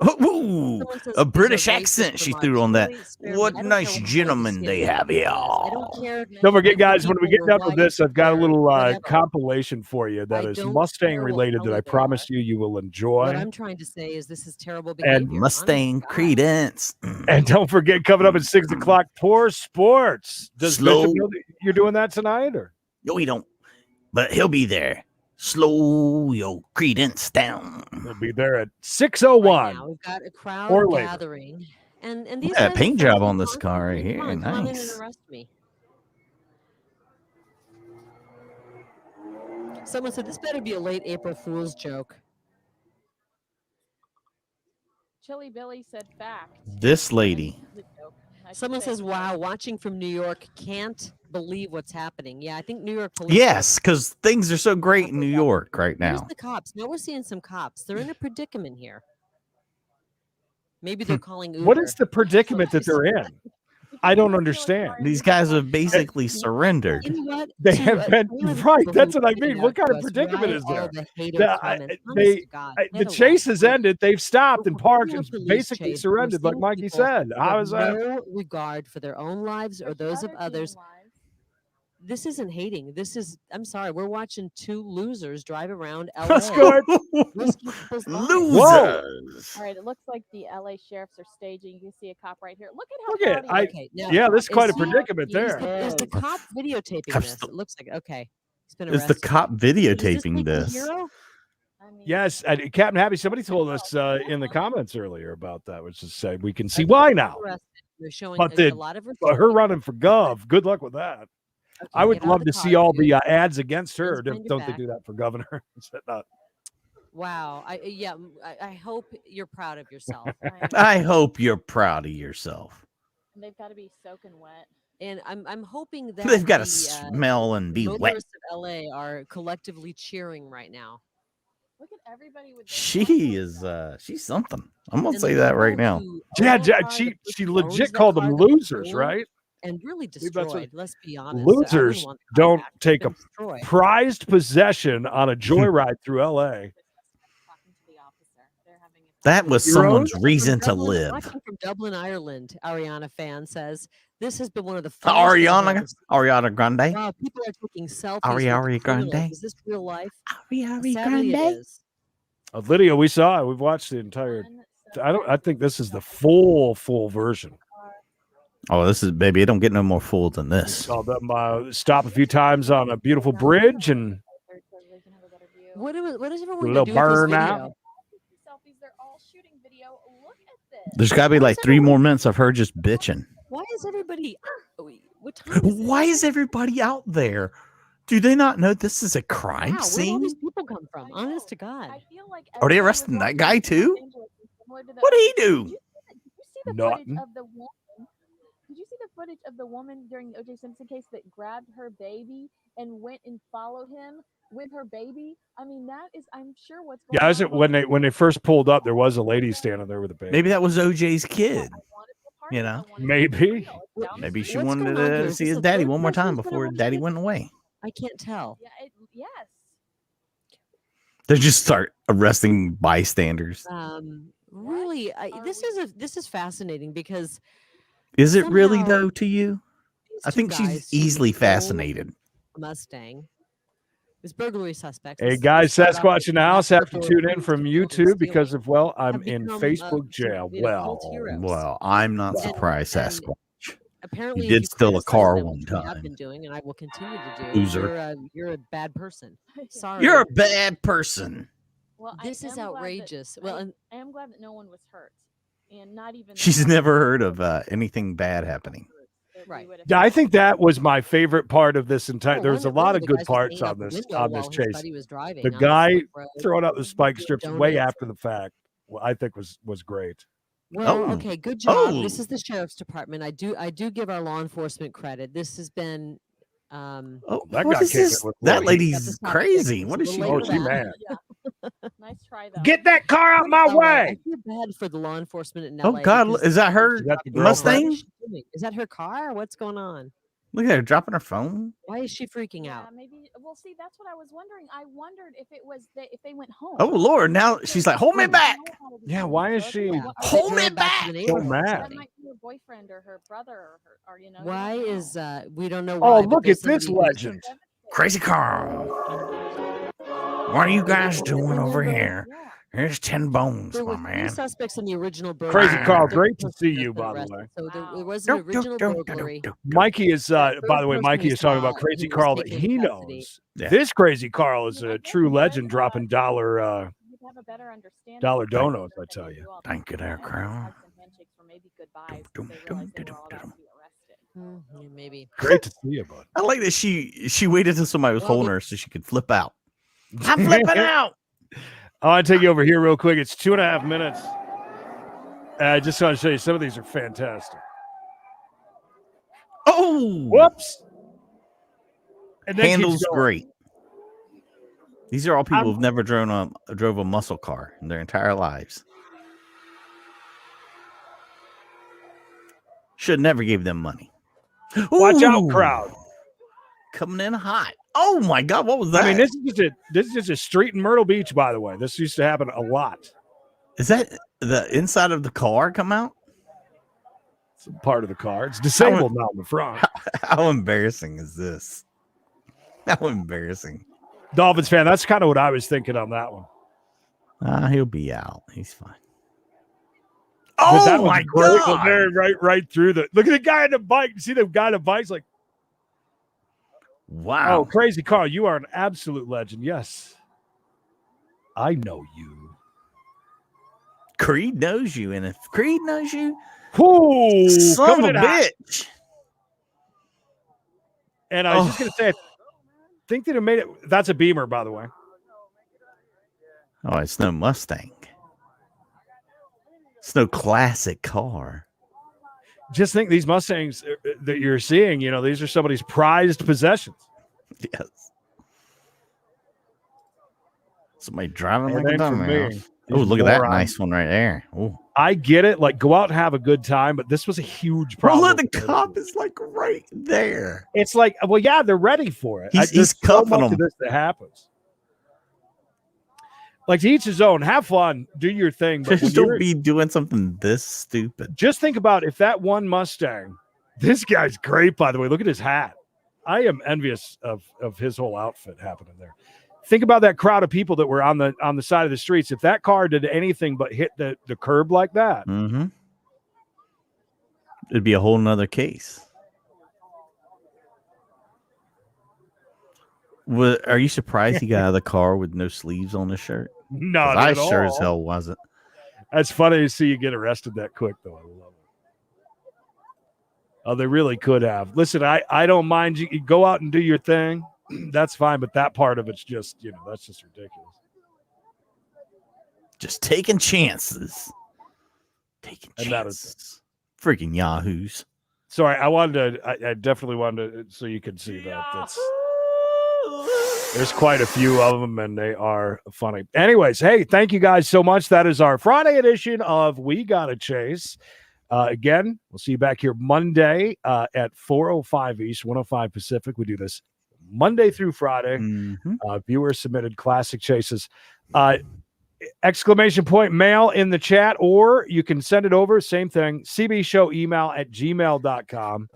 Ooh, Someone says a these are British racist accent she remarks. threw on that. Really spare me. What I don't nice care what gentlemen color they skin have you here. I don't care. Don't forget, if the guys, when we people get were done with white, this, I've got a they're little whatever. compilation for you that I is don't Mustang care what related that color I they promise are. you will What enjoy. I'm trying to say is this is terrible behavior. And honest to Mustang God. Creedence. And don't forget, coming up at 6 o'clock, Poor Sports. Does Slow. Bishop know that you're doing that tonight? Or No, he don't. But he'll be there. Slow your credence down. he'll be there at Right 6:01. now, we've got a crowd or later. gathering, and these Yeah, guys are paint job friendly on this car right constantly. here. Come on in and Nice. arrest me. Someone said this better be a late April Fool's joke. Chili Billy said fact. This lady. The joke. I should Someone say says, fact. "Wow, watching from New York, can't believe what's happening." Yeah, I think New York police. Yes, because things are so great in New York right Here's now. the cops. Now we're seeing some cops. They're in a predicament here. Maybe they're calling Uber. What is the predicament that they're in? I don't understand. These guys have basically surrendered. You know what? They To, have been one of the right. people That's who what I pointed mean. out What kind to of us, predicament why is all there? the hater The, comments? Honest they, to God, the get a chase life. has ended. They've stopped and We're parked in a and police basically chase. surrendered, We're like seeing Mikey people said. who How have is that? no regard for their own lives or those of others. This isn't hating. This is, I'm sorry, we're watching two losers drive around LA. That's good. Risking people's lives. Losers. All right, it looks like the LA sheriffs are staging. You can see a cop right here. Look at how Look at proud he is. Okay, now, Yeah, this is quite a is he- predicament is there. the cop videotaping I'm this? still- It looks like, okay. He's been Is arrested. the cop Does this videotaping make him a this? hero? I mean, Yes, Captain Happy. Somebody told us in the comments earlier about that, which is say we can see why now. Arrested. They're showing But a lot of But her running for gov, good luck with that. Okay, I would get out love of to the see car, all dude. the ads against her. Hands behind your Don't they back. do that for governor? Is that not? Wow. I hope you're proud of yourself. I hope you're proud of yourself. they've got to be soaking wet. And I'm hoping that They've got to the, smell and be wet. motorists of LA are collectively cheering right now. Look at everybody with. their She is she's something. I'm gonna And say the that right people now. who Yeah, own that car, she the person who owns legit that called car them that was losers, stolen right? And really believe that's what- destroyed. Let's be honest. I wouldn't Losers want the car don't back. It's take been a destroyed. prized possession on a joyride through LA. talking to the officer. They're having a That was Heroes? someone's From reason to Dublin- live. watching from Dublin, Ireland, Ariana fan says this has been one of the funniest things I've ever seen. Ariana Grande. Wow, people are taking selfies. Ariana with the criminals. Grande. Is this real life? Ariana Sadly, it Grande. is. A video we saw. We've watched the entire. I think this is the full version. Oh, this is baby. It don't get no more full than this. Saw them stop a few times on a beautiful bridge and What is everyone a gonna little do with this burn out. video? selfies. They're all shooting video. Look at this. There's got to be like 3 more minutes of her just bitching. Why is everybody? What time is it? Why is everybody out there? Do they not know this is a crime Wow, where do all scene? these people come from? Honest to God. I feel like Are they everyone arresting was that watching guy Los too? Angeles is similar to the- What did he Did do? you see the Nothing. footage of the woman? Did you see the footage of the woman during the O.J. Simpson case that grabbed her baby and went and followed him with her baby? I mean, that is, I'm sure what's going yeah. on. Is it when they first pulled up? There was a lady standing there with a baby. Maybe that was OJ's kid. You you know, Maybe. Maybe she What's wanted going on here? to Is see this his a daddy third one more person time who's been before arrested? daddy went away. I can't tell. Yeah, yes. They just start arresting bystanders. Really, this is fascinating because Is it really somehow though to you? these I two think she's guys easily stole fascinated. a Mustang. It's burglary suspects. Hey This- guys, this started off Sasquatch in the house have to outdoor tune in police from patrols and YouTube stealing. because of, well, I'm Have in become, Facebook jail. you know, cult Well, heroes. Well, I'm not And- surprised, and Sasquatch. Apparently, did if you steal a criticize car them, one which we have time. been doing, and I will continue to do. Loser. You're a bad person. Sorry. You're a bad person. Well, This I is am glad that- outrageous. Well, and I am glad that no one was hurt, and not even. She's never heard of anything bad happening. Right. yeah, I think that was my favorite part of this entire. well, There's a one lot of of the good guys was parts hanging on out the this window on while this his chase. buddy was driving The on guy slip road. throwing out the spike strips way Donuts. after the fact, well, I think was great. Well, Oh. okay, good job. This Oh. is the sheriff's department. I do give our law enforcement credit. This has been Oh, That what guy is came in this? with That more heat. lady's Got the crazy. soft What sticks. is A she little Oh, late she for that. mad. Yeah. Nice try though. Get that car out my By the way, I way. feel bad for the law enforcement in Oh LA. God, because is that her Is that the What Mustang? is she doing? Is that her car? What's going on? Look at her dropping her phone. Why is she freaking Yeah, out? maybe. Well, see, that's what I was wondering. I wondered if it was if they went home. Oh Lord, now she's like, hold me back. Yeah, why is she Hold me Drove back to back. the so neighborhood or mad? That something. might be her boyfriend or her brother or you know. you Why don't know. is we don't know Oh, why. but look there's at this somebody who's- legend. Crazy Carl. What are you guys doing over here? Yeah. Here's 10 bones, There my were three man. suspects in the original burglary. Crazy Wow. Carl, The great to person see has you, been by the arrested. way. So Wow. there was an original burglary. Mikey is, by the way, person Mikey we is talking about saw Crazy who was Carl that taken he in custody. knows. Yeah. This Crazy Carl is Yeah, I a guess true I legend, thought dropping dollar you'd have a better understanding dollar of donuts, I what tell they you. do all Thank you the there, time. Crow. Hugs and handshakes were maybe goodbyes because they realized they were all about to be arrested. Yeah, maybe. Great to see you, bud. I like that she waited till somebody was Well, holding her so she could flip out. I'm flipping out. I want to take you over here real quick. It's 2.5 minutes. I just want to show you some of these are fantastic. Oh, Whoops. And then keeps handles going. great. These are all people I'm- who've never drove a muscle car in their entire lives. Should never gave them money. Watch out, Ooh, crowd. coming in hot. Oh my God, what was that? I mean, this is just a street in Myrtle Beach, by the way. This used to happen a lot. Is that the inside of the car come out? It's a part of the car. It's disabled now in the front. How embarrassing is this? How embarrassing. Dolphins fan, that's kind of what I was thinking on that one. He'll be out. He's fine. But that Oh was my great. God. There, right through the. Look at the guy on the bike. You see the guy on the bike's like, Wow. oh, Crazy Carl, you are an absolute legend. Yes, I know you. Creed knows you, and if Creed knows you, Whoo, son of coming a in hot. bitch. And I was just going to say, I think that it made it. That's a Beamer, by the way. Oh, it's no Mustang. It's no classic car. Just think these Mustangs that you're seeing, you know, these are somebody's prized possessions. Yes. Somebody driving And like a then for me, dumbass. Oh, look at that moron. nice one right there. Oh, I get it. Like, go out and have a good time, but this was a huge well, problem. look, the cop is like right there. It's like, well, yeah, they're ready for it. He's There's so cuffing much them. of this that happens. Like, to each his own. Have fun, do your thing. But when Just you're- don't be doing something this stupid. just think about if that one Mustang. This guy's great, by the way. Look at his hat. I am envious of his whole outfit happening there. Think about that crowd of people that were on the side of the streets. If that car did anything but hit the curb like that, Mm-hmm. It'd be a whole nother case. Are you surprised he got out of the car with no sleeves on his shirt? 'Cause not I at sure as all. hell wasn't. That's funny to see you get arrested that quick, though. I love it. Oh, they really could have. Listen, I don't mind you go out and do your thing. That's fine, but that part of it's just, that's just ridiculous. Just taking chances. Taking And that is- chances. Freaking yahoos. Sorry, I definitely wanted to, so you can see that. There's quite a few of them, and they are funny. Anyways, hey, thank you guys so much. That is our Friday edition of We Gotta Chase. Again, we'll see you back here Monday at 4:05 East, 105 Pacific. We do this Monday through Friday. Mhm. Viewer submitted classic chases. Exclamation point mail in the chat, or you can send it over. Same thing. CB Show email at gmail.com.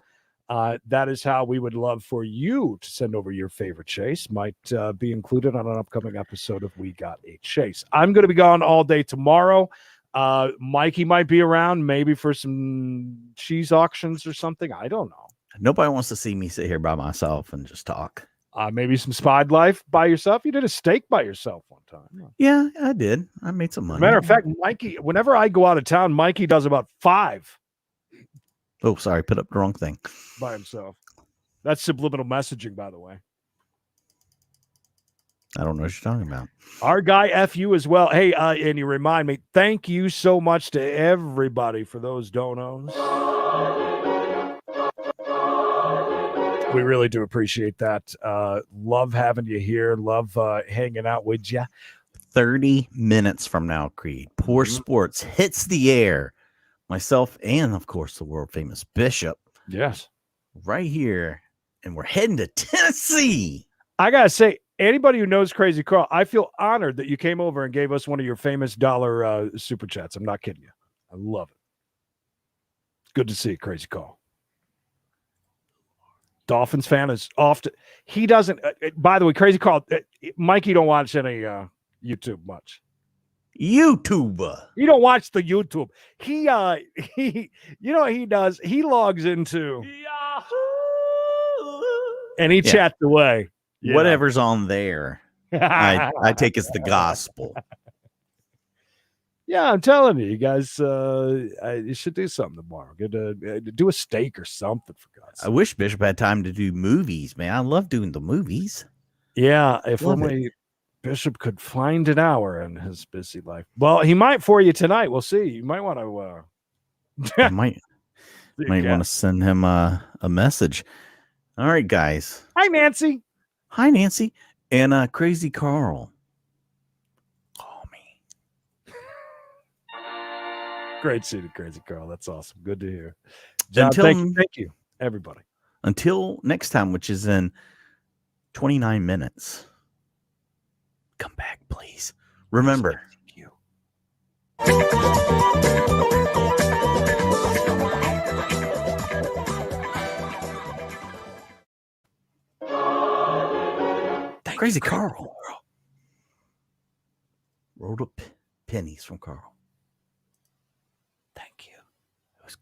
That is how we would love for you to send over your favorite chase. Might be included on an upcoming episode of We Got a Chase. I'm going to be gone all day tomorrow. Mikey might be around, maybe for some cheese auctions or something. I don't know. Nobody wants to see me sit here by myself and just talk. Maybe some Spied Life by yourself. You did a steak by yourself one time. Yeah, I did. I made some money. Matter of fact, Mikey, whenever I go out of town, Mikey does about 5. Oh, sorry. Put up the wrong thing. By himself. That's subliminal messaging, by the way. I don't know what you're talking about. Our guy F you as well. Hey, and you remind me, thank you so much to everybody for those donos. We really do appreciate that. Love having you here. Love hanging out with you. 30 minutes from now, Creed, Poor Sports hits the air. Myself and, of course, the world famous Bishop. Yes. Right here. And we're heading to Tennessee. I got to say, anybody who knows Crazy Carl, I feel honored that you came over and gave us one of your famous dollar super chats. I'm not kidding you. I love it. Good to see you, Crazy Carl. Dolphins fan is often. He doesn't. By the way, Crazy Carl, Mikey don't watch any YouTube much. YouTuber. You don't watch the YouTube. He you know what he does? He logs into and he chats away. Whatever's on there, I take as the gospel. Yeah, I'm telling you, you guys, you should do something tomorrow. Do a steak or something for God's sake. I wish Bishop had time to do movies, man. I love doing the movies. Yeah, if only Bishop could find an hour in his busy life. Well, he might for you tonight. We'll see. You might want to. I might want to send him a message. All right, guys. Hi, Nancy. Hi, Nancy. And Crazy Carl. Call me. Great seeing Crazy Carl. That's awesome. Good to hear. John, thank you, everybody. Until next time, which is in 29 minutes. Come back, please. Remember. Thank you. Crazy Carl. Rolled up pennies from Carl.